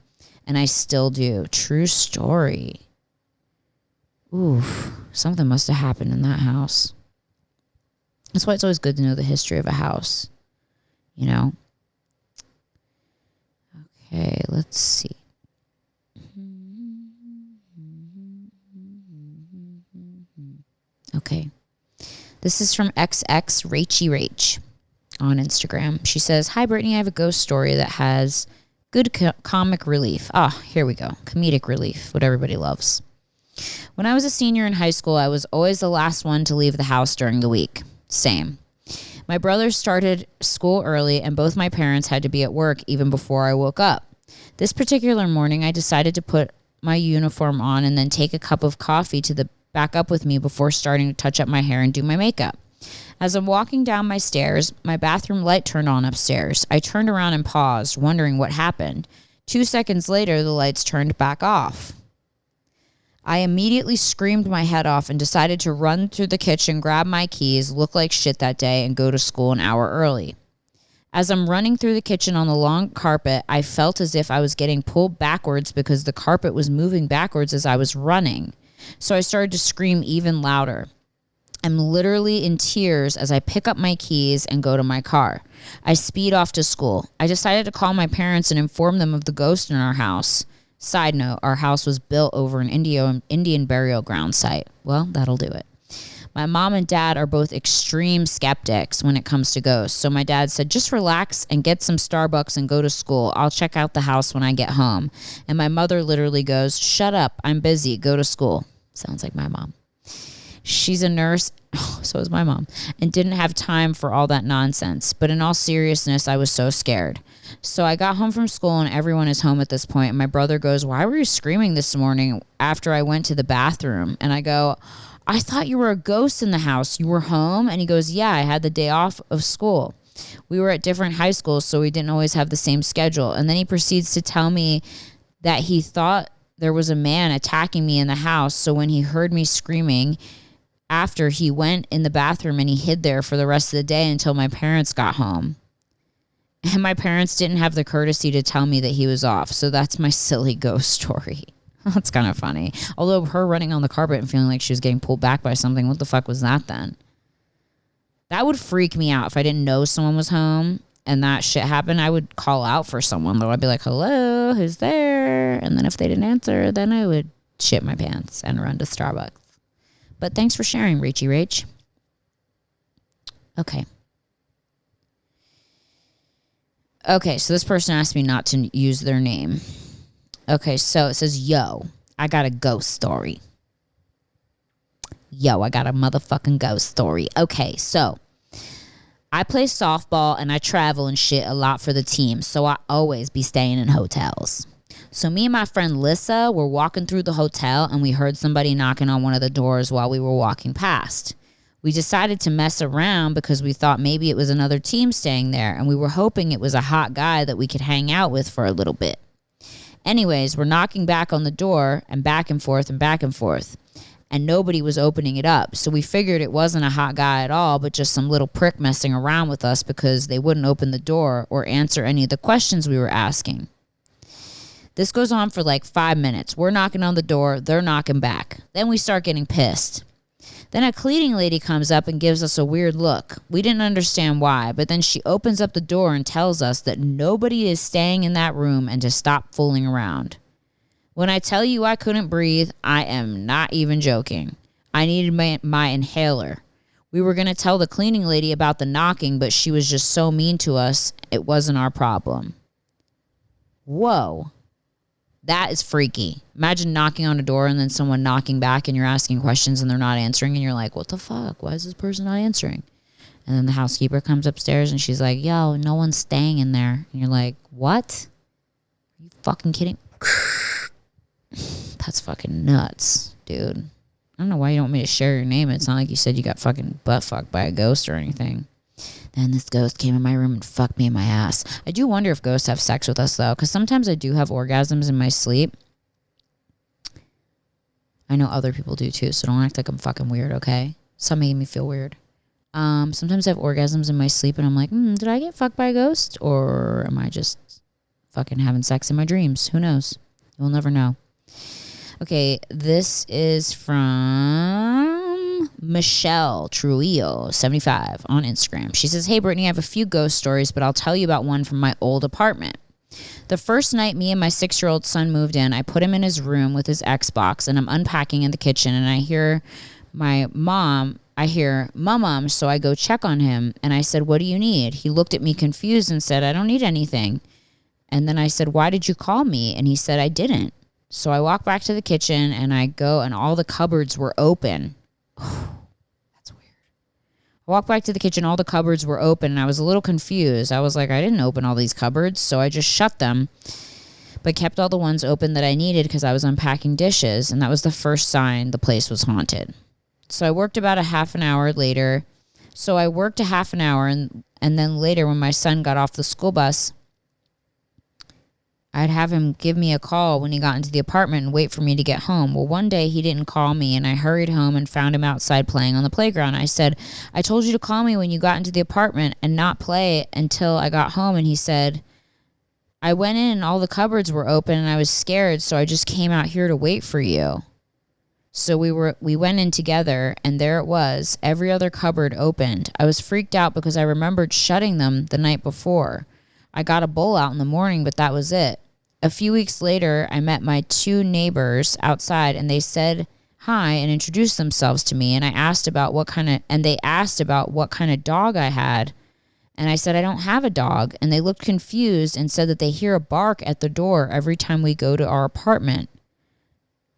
and I still do. True story. Ooh, something must have happened in that house. That's why it's always good to know the history of a house, you know? Okay, let's see. Okay. This is from XX Rachy Rach on Instagram. She says, "Hi, Brittany. I have a ghost story that has good comic relief." Here we go. Comedic relief, what everybody loves. When I was a senior in high school, I was always the last one to leave the house during the week. Same. My brothers started school early, and both my parents had to be at work even before I woke up. This particular morning, I decided to put my uniform on and then take a cup of coffee to the back up with me before starting to touch up my hair and do my makeup. As I'm walking down my stairs, my bathroom light turned on upstairs. I turned around and paused, wondering what happened. 2 seconds later, the lights turned back off. I immediately screamed my head off and decided to run through the kitchen, grab my keys, look like shit that day, and go to school an hour early. As I'm running through the kitchen on the long carpet, I felt as if I was getting pulled backwards because the carpet was moving backwards as I was running. So I started to scream even louder. I'm literally in tears as I pick up my keys and go to my car. I speed off to school. I decided to call my parents and inform them of the ghost in our house. Side note, our house was built over an Indian burial ground site. Well, that'll do it. My mom and dad are both extreme skeptics when it comes to ghosts. So my dad said, "Just relax and get some Starbucks and go to school. I'll check out the house when I get home." And my mother literally goes, "Shut up. I'm busy. Go to school." Sounds like my mom. She's a nurse, so is my mom, and didn't have time for all that nonsense. But in all seriousness, I was so scared. So I got home from school, and everyone is home at this point. And my brother goes, "Why were you screaming this morning after I went to the bathroom?" And I go, "I thought you were a ghost in the house. You were home?" And he goes, "Yeah, I had the day off of school. We were at different high schools, so we didn't always have the same schedule." And then he proceeds to tell me that he thought there was a man attacking me in the house. So when he heard me screaming, after he went in the bathroom and he hid there for the rest of the day until my parents got home. And my parents didn't have the courtesy to tell me that he was off. So that's my silly ghost story. That's kind of funny. Although her running on the carpet and feeling like she was getting pulled back by something, what the fuck was that then? That would freak me out if I didn't know someone was home and that shit happened. I would call out for someone though. I'd be like, "Hello, who's there?" And then if they didn't answer, then I would shit my pants and run to Starbucks. But thanks for sharing, Rachy Rach. Okay. Okay, so this person asked me not to use their name. Okay, so it says, "Yo, I got a ghost story." Yo, I got a motherfucking ghost story. Okay, so I play softball and I travel and shit a lot for the team, so I always be staying in hotels. So me and my friend Lissa were walking through the hotel and we heard somebody knocking on one of the doors while we were walking past. We decided to mess around because we thought maybe it was another team staying there, and we were hoping it was a hot guy that we could hang out with for a little bit. Anyways, we're knocking back on the door and back and forth, and nobody was opening it up. So we figured it wasn't a hot guy at all, but just some little prick messing around with us because they wouldn't open the door or answer any of the questions we were asking. This goes on for like 5 minutes. We're knocking on the door, they're knocking back. Then we start getting pissed. Then a cleaning lady comes up and gives us a weird look. We didn't understand why, but then she opens up the door and tells us that nobody is staying in that room and to stop fooling around. When I tell you I couldn't breathe, I am not even joking. I needed my inhaler. We were going to tell the cleaning lady about the knocking, but she was just so mean to us, it wasn't our problem. Whoa. That is freaky. Imagine knocking on a door and then someone knocking back and you're asking questions and they're not answering and you're like, what the fuck? Why is this person not answering? And then the housekeeper comes upstairs and she's like, yo, no one's staying in there. And you're like, what? Are you fucking kidding? That's fucking nuts, dude. I don't know why you don't want me to share your name. It's not like you said you got fucking butt fucked by a ghost or anything. Then this ghost came in my room and fucked me in my ass. I do wonder if ghosts have sex with us, though, because sometimes I do have orgasms in my sleep. I know other people do, too, so don't act like I'm fucking weird, okay? Stop making me feel weird. Sometimes I have orgasms in my sleep, and I'm like, did I get fucked by a ghost? Or am I just fucking having sex in my dreams? Who knows? You'll never know. Okay, this is from Michelle Trujillo, 75, on Instagram. She says, hey, Brittany, I have a few ghost stories, but I'll tell you about one from my old apartment. The first night me and my 6-year-old son moved in, I put him in his room with his Xbox, and I'm unpacking in the kitchen, and I hear mom, so I go check on him, and I said, what do you need? He looked at me confused and said, I don't need anything. And then I said, why did you call me? And he said, I didn't. So I walk back to the kitchen and I go and all the cupboards were open. That's weird. I walk back to the kitchen, all the cupboards were open and I was a little confused. I was like, I didn't open all these cupboards. So I just shut them, but kept all the ones open that I needed because I was unpacking dishes. And that was the first sign the place was haunted. So I worked about a half an hour later. And then later when my son got off the school bus, I'd have him give me a call when he got into the apartment and wait for me to get home. Well, one day he didn't call me and I hurried home and found him outside playing on the playground. I said, I told you to call me when you got into the apartment and not play until I got home. And he said, I went in and all the cupboards were open and I was scared. So I just came out here to wait for you. So we went in together and there it was. Every other cupboard opened. I was freaked out because I remembered shutting them the night before. I got a bowl out in the morning, but that was it. A few weeks later, I met my 2 neighbors outside and they said hi and introduced themselves to me. And they asked about what kind of dog I had. And I said, I don't have a dog. And they looked confused and said that they hear a bark at the door every time we go to our apartment.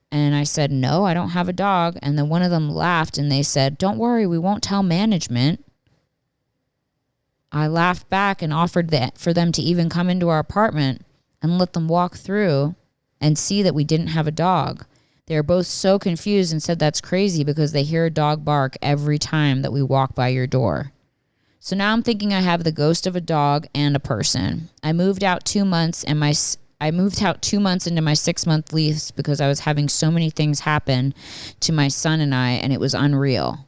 And I said, no, I don't have a dog. And then one of them laughed and they said, don't worry, we won't tell management. I laughed back and offered for them to even come into our apartment and let them walk through and see that we didn't have a dog. They were both so confused and said that's crazy because they hear a dog bark every time that we walk by your door. So now I'm thinking I have the ghost of a dog and a person. I moved out 2 months into my 6-month lease because I was having so many things happen to my son and I, and it was unreal.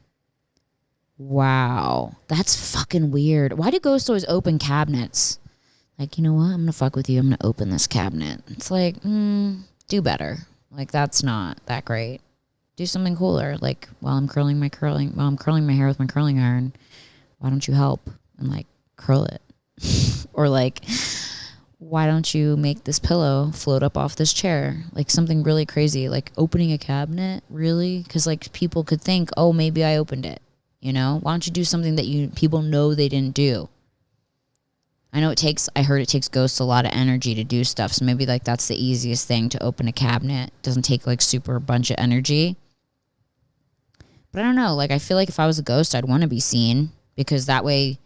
Wow, that's fucking weird. Why do ghosts always open cabinets? Like, you know what? I'm going to fuck with you. I'm going to open this cabinet. It's like, do better. Like, that's not that great. Do something cooler. Like, while I'm curling my hair with my curling iron, why don't you help and, like, curl it? Or, like, why don't you make this pillow float up off this chair? Like, something really crazy. Like, opening a cabinet? Really? Because, like, people could think, oh, maybe I opened it. You know? Why don't you do something that people know they didn't do? I heard it takes ghosts a lot of energy to do stuff. So maybe like that's the easiest thing, to open a cabinet. It doesn't take like super bunch of energy. But I don't know. Like I feel like if I was a ghost, I'd want to be seen because that way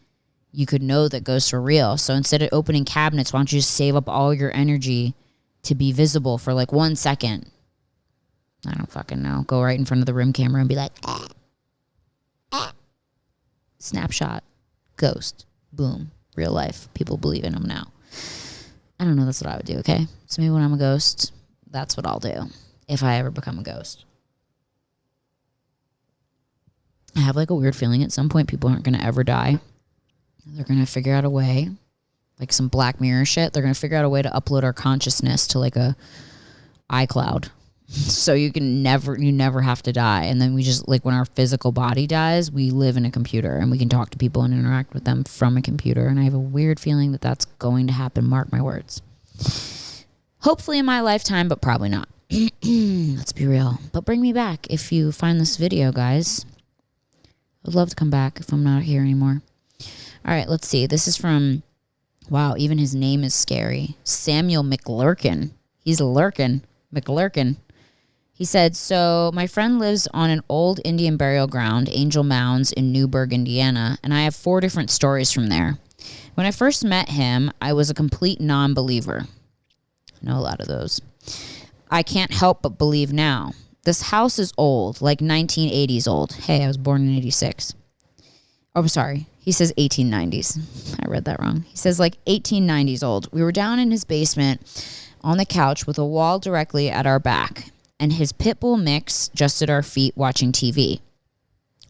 you could know that ghosts are real. So instead of opening cabinets, why don't you just save up all your energy to be visible for like 1 second? I don't fucking know. Go right in front of the rim camera and be like, snapshot, ghost, boom. Real life. People believe in them now. I don't know. That's what I would do, okay? So maybe when I'm a ghost, that's what I'll do if I ever become a ghost. I have like a weird feeling at some point people aren't going to ever die. They're going to figure out a way, like some Black Mirror shit. They're going to figure out a way to upload our consciousness to like a iCloud. So you never have to die. And then we just, like when our physical body dies, we live in a computer and we can talk to people and interact with them from a computer. And I have a weird feeling that that's going to happen. Mark my words. Hopefully in my lifetime, but probably not. Let's be real. But bring me back if you find this video, guys. I'd love to come back if I'm not here anymore. All right, let's see. This is from Wow, even his name is scary. Samuel McLurkin. He's lurking. McLurkin. He said, so my friend lives on an old Indian burial ground, Angel Mounds in Newburgh, Indiana, and I have 4 different stories from there. When I first met him, I was a complete non-believer. I know a lot of those. I can't help but believe now. This house is old, like 1980s old. Hey, I was born in 86. Oh, sorry. He says 1890s. I read that wrong. He says like 1890s old. We were down in his basement on the couch with a wall directly at our back, and his pit bull mix just at our feet watching TV.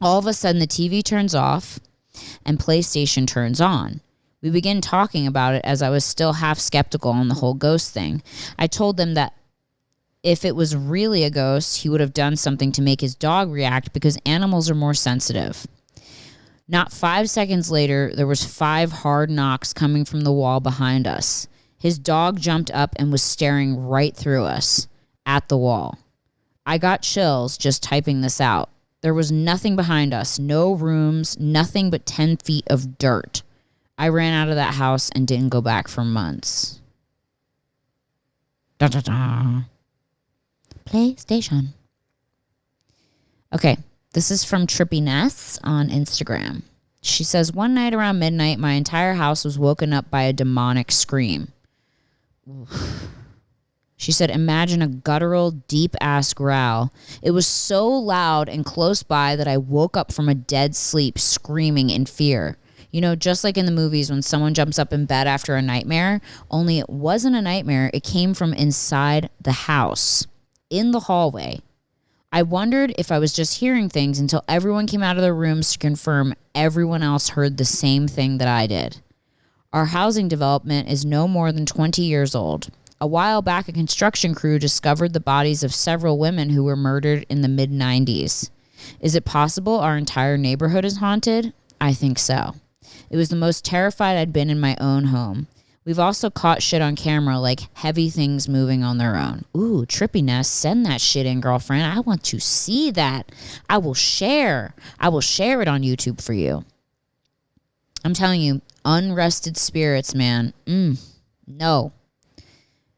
All of a sudden, the TV turns off and PlayStation turns on. We begin talking about it as I was still half skeptical on the whole ghost thing. I told them that if it was really a ghost, he would have done something to make his dog react because animals are more sensitive. Not 5 seconds later, there was 5 hard knocks coming from the wall behind us. His dog jumped up and was staring right through us at the wall. I got chills just typing this out. There was nothing behind us, no rooms, nothing but 10 feet of dirt. I ran out of that house and didn't go back for months. Da, da, da. PlayStation. Okay, this is from Trippiness on Instagram. She says, one night around midnight, my entire house was woken up by a demonic scream. Oof. She said, imagine a guttural, deep-ass growl. It was so loud and close by that I woke up from a dead sleep screaming in fear. You know, just like in the movies when someone jumps up in bed after a nightmare, only it wasn't a nightmare. It came from inside the house, in the hallway. I wondered if I was just hearing things until everyone came out of their rooms to confirm everyone else heard the same thing that I did. Our housing development is no more than 20 years old. A while back, a construction crew discovered the bodies of several women who were murdered in the mid-90s. Is it possible our entire neighborhood is haunted? I think so. It was the most terrified I'd been in my own home. We've also caught shit on camera, like heavy things moving on their own. Ooh, trippiness. Send that shit in, girlfriend. I want to see that. I will share it on YouTube for you. I'm telling you, unrested spirits, man. No.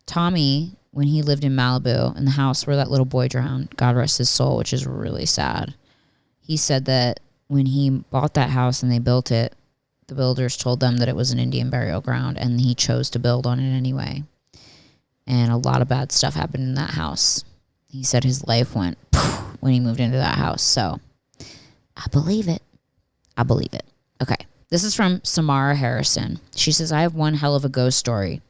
Tommy, when he lived in Malibu, in the house where that little boy drowned, God rest his soul, which is really sad. He said that when he bought that house and they built it, the builders told them that it was an Indian burial ground, and he chose to build on it anyway. And a lot of bad stuff happened in that house. He said his life went when he moved into that house. So I believe it. Okay. This is from Samara Harrison. She says, I have one hell of a ghost story.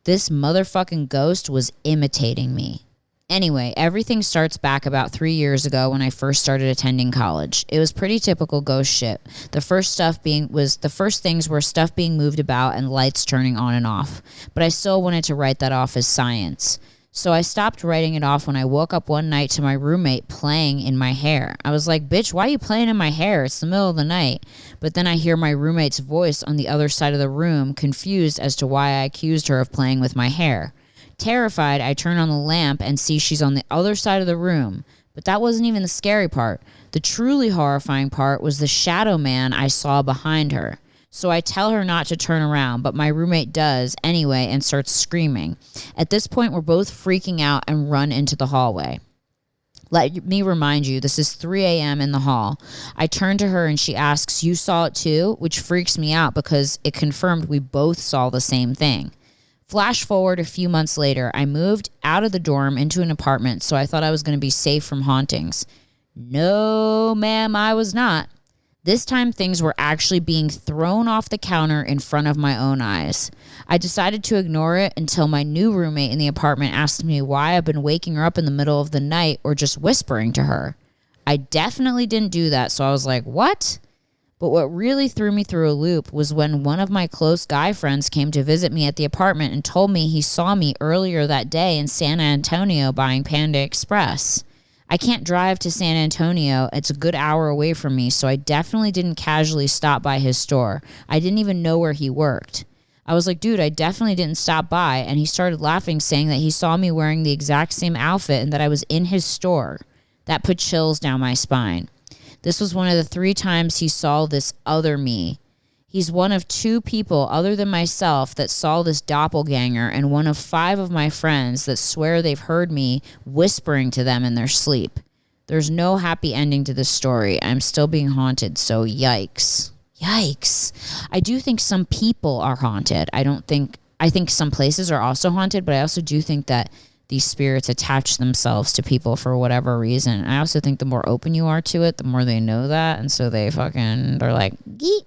This motherfucking ghost was imitating me. Anyway, everything starts back about 3 years ago when I first started attending college. It was pretty typical ghost shit. The first things were stuff being moved about and lights turning on and off. But I still wanted to write that off as science. So I stopped writing it off when I woke up one night to my roommate playing in my hair. I was like, bitch, why are you playing in my hair? It's the middle of the night. But then I hear my roommate's voice on the other side of the room, confused as to why I accused her of playing with my hair. Terrified, I turn on the lamp and see she's on the other side of the room. But that wasn't even the scary part. The truly horrifying part was the shadow man I saw behind her. So I tell her not to turn around, but my roommate does anyway and starts screaming. At this point, we're both freaking out and run into the hallway. Let me remind you, this is 3 a.m. in the hall. I turn to her and she asks, you saw it too? Which freaks me out because it confirmed we both saw the same thing. Flash forward a few months later, I moved out of the dorm into an apartment, so I thought I was going to be safe from hauntings. No, ma'am, I was not. This time things were actually being thrown off the counter in front of my own eyes. I decided to ignore it until my new roommate in the apartment asked me why I've been waking her up in the middle of the night or just whispering to her. I definitely didn't do that, so I was like, what? But what really threw me through a loop was when one of my close guy friends came to visit me at the apartment and told me he saw me earlier that day in San Antonio buying Panda Express. I can't drive to San Antonio. It's a good hour away from me, so I definitely didn't casually stop by his store. I didn't even know where he worked. I was like, dude, I definitely didn't stop by, and he started laughing, saying that he saw me wearing the exact same outfit and that I was in his store. That put chills down my spine. This was one of the 3 times he saw this other me. He's one of 2 people other than myself that saw this doppelganger, and one of 5 of my friends that swear they've heard me whispering to them in their sleep. There's no happy ending to this story. I'm still being haunted, so yikes. Yikes. I do think some people are haunted. I think some places are also haunted, but I also do think that these spirits attach themselves to people for whatever reason. I also think the more open you are to it, the more they know that, and so they're like, geek.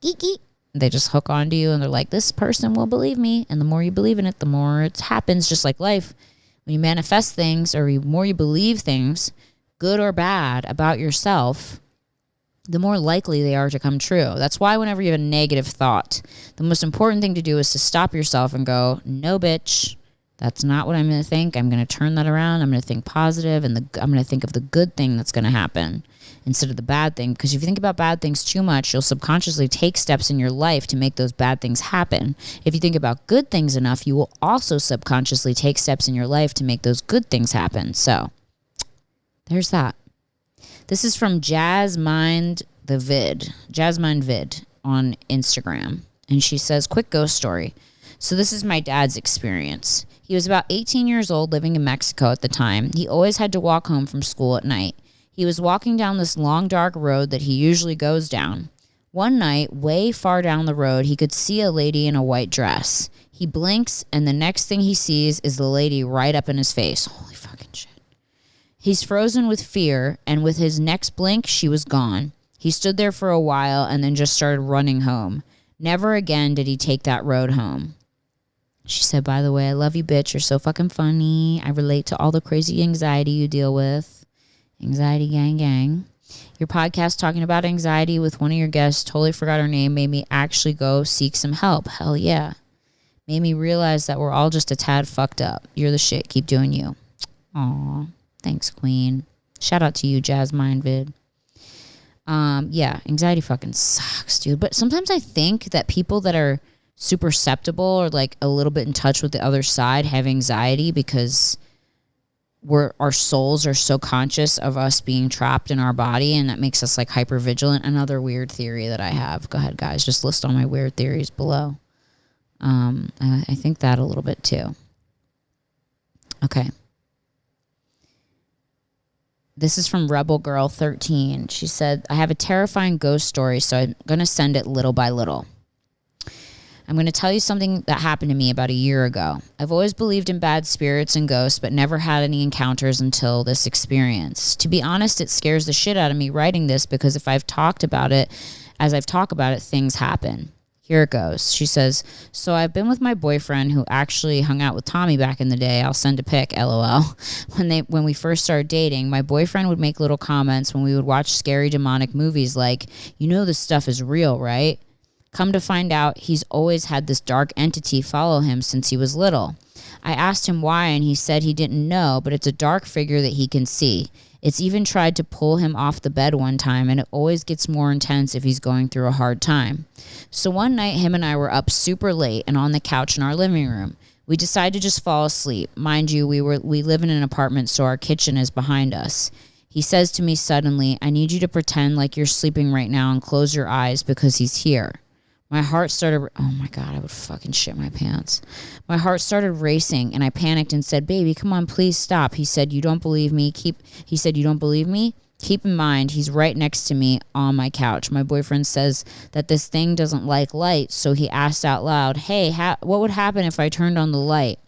Geeky. They just hook onto you and they're like, this person will believe me. And the more you believe in it, the more it happens, just like life. When you manifest things or the more you believe things, good or bad, about yourself, the more likely they are to come true. That's why whenever you have a negative thought, the most important thing to do is to stop yourself and go, no, bitch, that's not what I'm going to think. I'm going to turn that around. I'm going to think positive, and I'm going to think of the good thing that's going to happen instead of the bad thing. Because if you think about bad things too much, you'll subconsciously take steps in your life to make those bad things happen. If you think about good things enough, you will also subconsciously take steps in your life to make those good things happen. So there's that. This is from Jazzmind Vid on Instagram. And she says, quick ghost story. So this is my dad's experience. He was about 18 years old, living in Mexico at the time. He always had to walk home from school at night. He was walking down this long, dark road that he usually goes down. One night, way far down the road, he could see a lady in a white dress. He blinks, and the next thing he sees is the lady right up in his face. Holy fucking shit. He's frozen with fear, and with his next blink, she was gone. He stood there for a while and then just started running home. Never again did he take that road home. She said, by the way, I love you, bitch. You're so fucking funny. I relate to all the crazy anxiety you deal with. Anxiety gang gang. Your podcast talking about anxiety with one of your guests, totally forgot her name, made me actually go seek some help. Hell yeah. Made me realize that we're all just a tad fucked up. You're the shit. Keep doing you. Aw. Thanks, queen. Shout out to you, Jazzmind Vid. Yeah, anxiety fucking sucks, dude. But sometimes I think that people that are super susceptible or like a little bit in touch with the other side have anxiety because our souls are so conscious of us being trapped in our body, and that makes us like hyper vigilant. Another weird theory that I have. Go ahead, guys. Just list all my weird theories below. I think that a little bit too. Okay. This is from Rebel Girl 13. She said, I have a terrifying ghost story, so I'm going to send it little by little. I'm going to tell you something that happened to me about a year ago. I've always believed in bad spirits and ghosts, but never had any encounters until this experience. To be honest, it scares the shit out of me writing this because if I've talked about it, things happen. Here it goes. She says, so I've been with my boyfriend who actually hung out with Tommy back in the day. I'll send a pic, LOL. When we first started dating, my boyfriend would make little comments when we would watch scary demonic movies like, you know this stuff is real, right? Come to find out, he's always had this dark entity follow him since he was little. I asked him why, and he said he didn't know, but it's a dark figure that he can see. It's even tried to pull him off the bed one time, and it always gets more intense if he's going through a hard time. So one night, him and I were up super late and on the couch in our living room. We decided to just fall asleep. Mind you, we live in an apartment, so our kitchen is behind us. He says to me suddenly, I need you to pretend like you're sleeping right now and close your eyes because he's here. My heart started, oh my God, I would fucking shit my pants. My heart started racing and I panicked and said, baby, come on, please stop. He said, you don't believe me? Keep in mind, he's right next to me on my couch. My boyfriend says that this thing doesn't like light, so he asked out loud, hey, what would happen if I turned on the light?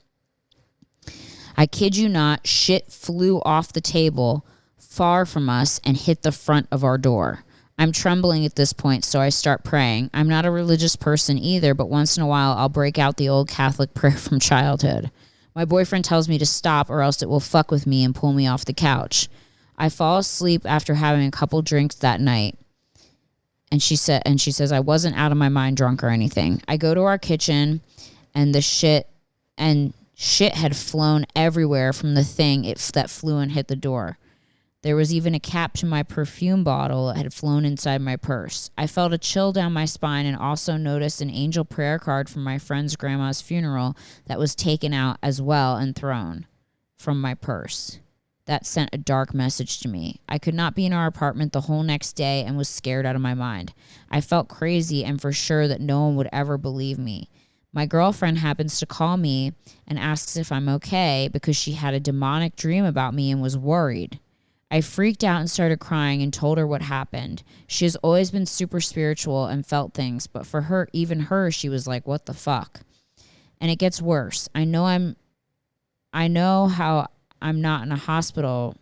I kid you not, shit flew off the table far from us and hit the front of our door. I'm trembling at this point, so I start praying. I'm not a religious person either, but once in a while I'll break out the old Catholic prayer from childhood. My boyfriend tells me to stop or else it will fuck with me and pull me off the couch. I fall asleep after having a couple drinks that night. And she says I wasn't out of my mind drunk or anything. I go to our kitchen and shit had flown everywhere from the thing that flew and hit the door. There was even a cap to my perfume bottle that had flown inside my purse. I felt a chill down my spine and also noticed an angel prayer card from my friend's grandma's funeral that was taken out as well and thrown from my purse. that sent a dark message to me. I could not be in our apartment the whole next day and was scared out of my mind. I felt crazy and for sure that no one would ever believe me. My girlfriend happens to call me and asks if I'm okay because she had a demonic dream about me and was worried. I freaked out and started crying and told her what happened. She has always been super spiritual and felt things, but for her, even her, she was like, what the fuck? And it gets worse. I know how I'm not in a hospital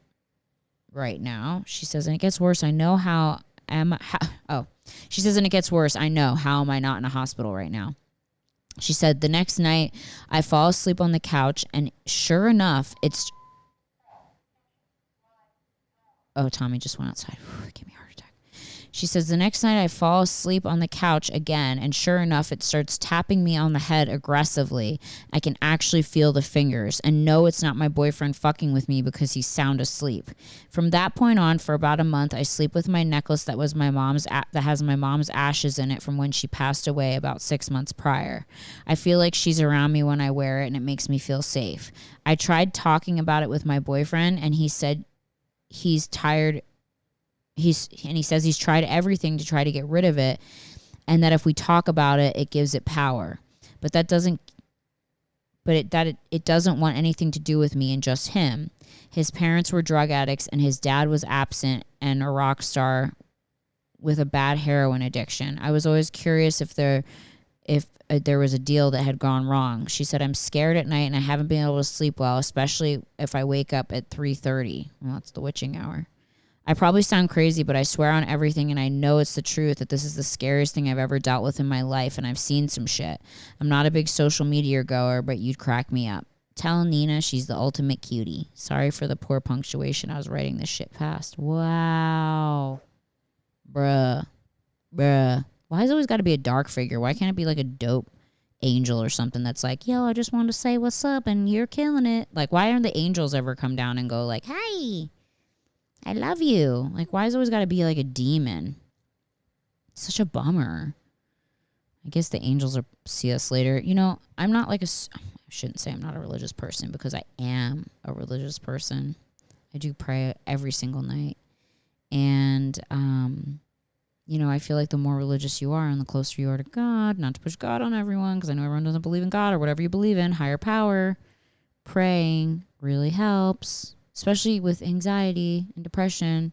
right now. She says, and it gets worse. She says, and it gets worse. I know. How am I not in a hospital right now? She said, the next night I fall asleep on the couch and sure enough, Tommy just went outside. Give me a heart attack. She says, the next night I fall asleep on the couch again, and sure enough, it starts tapping me on the head aggressively. I can actually feel the fingers, and no, it's not my boyfriend fucking with me because he's sound asleep. From that point on, for about a month, I sleep with my necklace that has my mom's ashes in it from when she passed away about 6 months prior. I feel like she's around me when I wear it, and it makes me feel safe. I tried talking about it with my boyfriend, and he said he's tired. He says he's tried everything to try to get rid of it, and that if we talk about it, it gives it power. But it doesn't want anything to do with me and just him. His parents were drug addicts, and his dad was absent and a rock star with a bad heroin addiction. I was always curious if there was a deal that had gone wrong. She said, I'm scared at night and I haven't been able to sleep well, especially if I wake up at 3:30. Well, it's the witching hour. I probably sound crazy, but I swear on everything, and I know it's the truth, that this is the scariest thing I've ever dealt with in my life, and I've seen some shit. I'm not a big social media goer, but you'd crack me up. Tell Nina she's the ultimate cutie. Sorry for the poor punctuation. I was writing this shit fast. Wow. Bruh. Why has it always got to be a dark figure? Why can't it be like a dope angel or something that's like, yo, I just want to say what's up and you're killing it? Like, why aren't the angels ever come down and go like, hi, I love you? Like, why has it always got to be like a demon? It's such a bummer. I guess the angels will see us later. You know, I'm not like I shouldn't say I'm not a religious person, because I am a religious person. I do pray every single night. And, you know, I feel like the more religious you are and the closer you are to God, not to push God on everyone, because I know everyone doesn't believe in God or whatever you believe in, higher power, praying really helps, especially with anxiety and depression,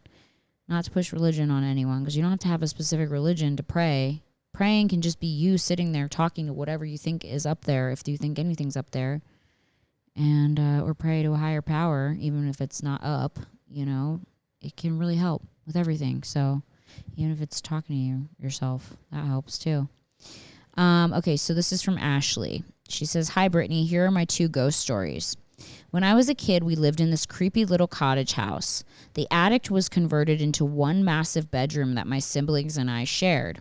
not to push religion on anyone, because you don't have to have a specific religion to pray. Praying can just be you sitting there talking to whatever you think is up there, if you think anything's up there, and or pray to a higher power, even if it's not up, you know, it can really help with everything. So even if it's talking to yourself, that helps too. Okay, so this is from Ashley. She says, hi, Brittany. Here are my 2 ghost stories. When I was a kid, we lived in this creepy little cottage house. The attic was converted into one massive bedroom that my siblings and I shared.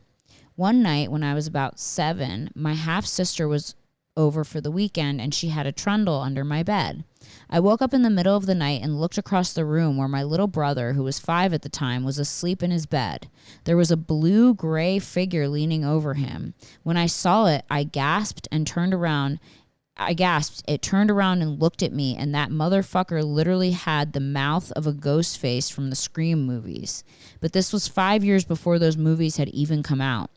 One night when I was about 7, my half-sister was over for the weekend and she had a trundle under my bed. I woke up in the middle of the night and looked across the room where my little brother, who was 5 at the time, was asleep in his bed. There was a blue-gray figure leaning over him. When I saw it, I gasped and turned around. It turned around and looked at me, and that motherfucker literally had the mouth of a ghost face from the Scream movies. But this was 5 years before those movies had even come out.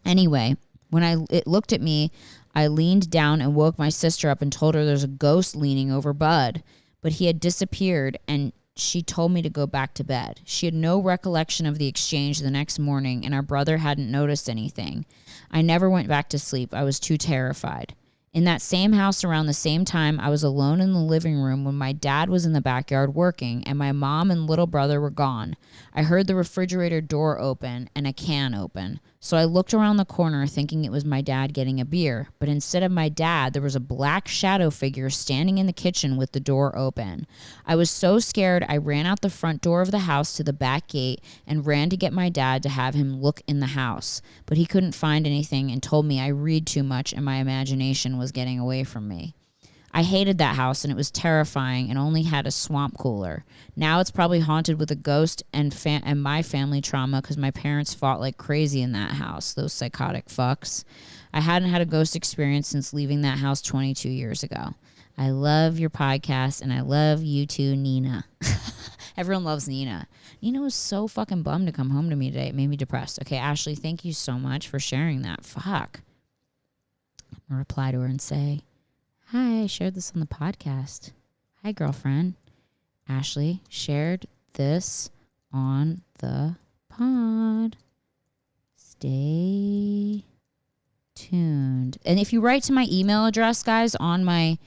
Anyway, when it looked at me, I leaned down and woke my sister up and told her there's a ghost leaning over Bud. But he had disappeared, and she told me to go back to bed. She had no recollection of the exchange the next morning, and our brother hadn't noticed anything. I never went back to sleep. I was too terrified. In that same house around the same time, I was alone in the living room when my dad was in the backyard working and my mom and little brother were gone. I heard the refrigerator door open and a can open. So I looked around the corner thinking it was my dad getting a beer. But instead of my dad, there was a black shadow figure standing in the kitchen with the door open. I was so scared I ran out the front door of the house to the back gate and ran to get my dad to have him look in the house. But he couldn't find anything and told me I read too much and my imagination was getting away from me. I hated that house and it was terrifying and only had a swamp cooler. Now it's probably haunted with a ghost and my family trauma because my parents fought like crazy in that house, those psychotic fucks. I hadn't had a ghost experience since leaving that house 22 years ago. I love your podcast, and I love you too, Nina. Everyone loves Nina. Nina was so fucking bummed to come home to me today. It made me depressed. Okay, Ashley, thank you so much for sharing that. Fuck. I'm going to reply to her and say, hi, I shared this on the podcast. Hi, girlfriend. Ashley shared this on the pod. Stay tuned. And if you write to my email address, guys, on my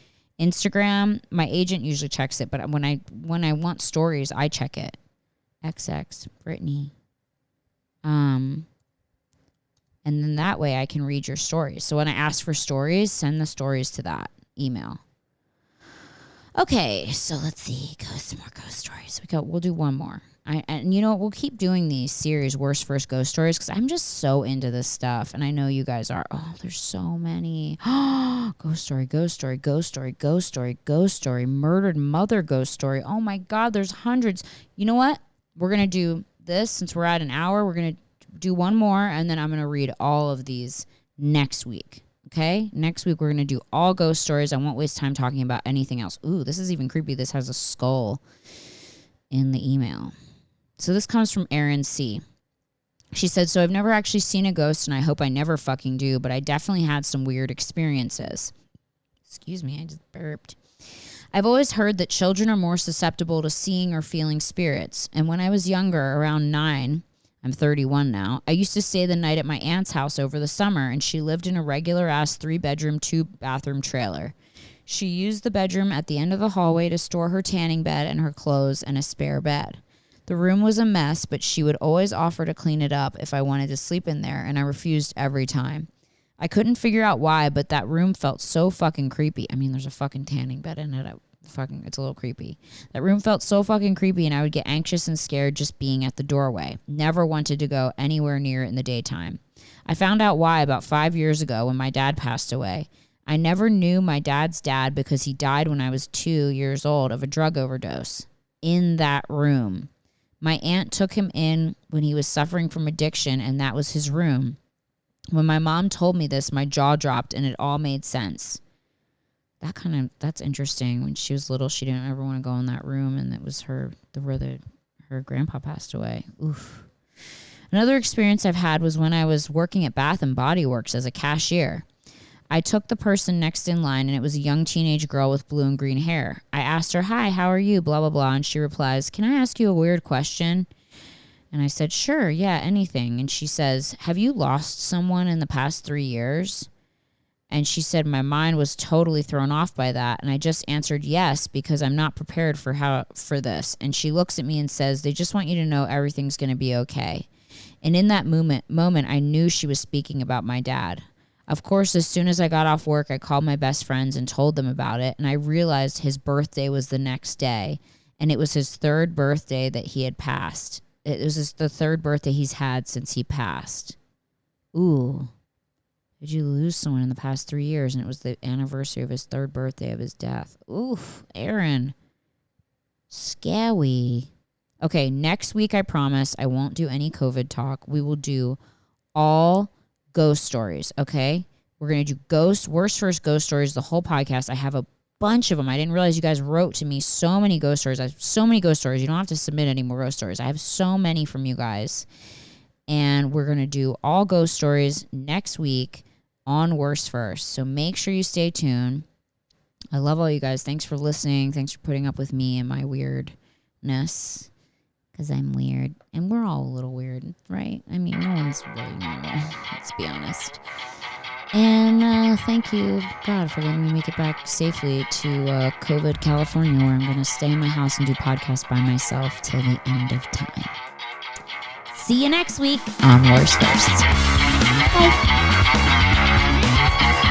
Instagram, my agent usually checks it, but when I want stories, I check it. XX Brittany. And then that way I can read your stories. So when I ask for stories, send the stories to that email. Okay, so let's see. Some more ghost stories. We'll do one more. And you know what? We'll keep doing these series, worst first ghost stories, because I'm just so into this stuff. And I know you guys are. Oh, there's so many. Ghost story, ghost story, ghost story, ghost story, ghost story, murdered mother ghost story. Oh my God, there's hundreds. You know what? We're going to do this since we're at an hour. We're going to do one more, and then I'm going to read all of these next week. Okay? Next week, we're going to do all ghost stories. I won't waste time talking about anything else. Ooh, this is even creepy. This has a skull in the email. So this comes from Erin C. She said, so I've never actually seen a ghost, and I hope I never fucking do, but I definitely had some weird experiences. Excuse me, I just burped. I've always heard that children are more susceptible to seeing or feeling spirits. And when I was younger, around 9, I'm 31 now, I used to stay the night at my aunt's house over the summer, and she lived in a regular-ass 3-bedroom, 2-bathroom trailer. She used the bedroom at the end of the hallway to store her tanning bed and her clothes and a spare bed. The room was a mess, but she would always offer to clean it up if I wanted to sleep in there, and I refused every time. I couldn't figure out why, but that room felt so fucking creepy. I mean, there's a fucking tanning bed in it. It's a little creepy. That room felt so fucking creepy, and I would get anxious and scared just being at the doorway. Never wanted to go anywhere near it in the daytime. I found out why about 5 years ago when my dad passed away. I never knew my dad's dad because he died when I was 2 years old of a drug overdose. In that room. My aunt took him in when he was suffering from addiction, and that was his room. When my mom told me this, my jaw dropped, and it all made sense. That's interesting. When she was little, she didn't ever want to go in that room, and it was her grandpa passed away. Oof. Another experience I've had was when I was working at Bath and Body Works as a cashier. I took the person next in line, and it was a young teenage girl with blue and green hair. I asked her, hi, how are you, blah, blah, blah, and she replies, can I ask you a weird question? And I said, sure, yeah, anything. And she says, have you lost someone in the past 3 years? And she said, my mind was totally thrown off by that, and I just answered yes because I'm not prepared for this. And she looks at me and says, they just want you to know everything's going to be okay. And in that moment, I knew she was speaking about my dad. Of course, as soon as I got off work, I called my best friends and told them about it, and I realized his birthday was the next day, and it was his 3rd birthday that he had passed. It was the 3rd birthday he's had since he passed. Ooh. Did you lose someone in the past 3 years, and it was the anniversary of his 3rd birthday of his death? Oof, Aaron. Scary. Okay, next week, I promise I won't do any COVID talk. We will do all ghost stories, okay? We're going to do worst first ghost stories, the whole podcast. I have a bunch of them. I didn't realize you guys wrote to me so many ghost stories. I have so many ghost stories. You don't have to submit any more ghost stories. I have so many from you guys. And we're going to do all ghost stories next week on Worst First. So make sure you stay tuned. I love all you guys. Thanks for listening. Thanks for putting up with me and my weirdness. Because I'm weird. And we're all a little weird, right? I mean, no one's really normal. Let's be honest. And thank you, God, for letting me make it back safely to COVID California, where I'm going to stay in my house and do podcasts by myself till the end of time. See you next week on Worst First. Bye.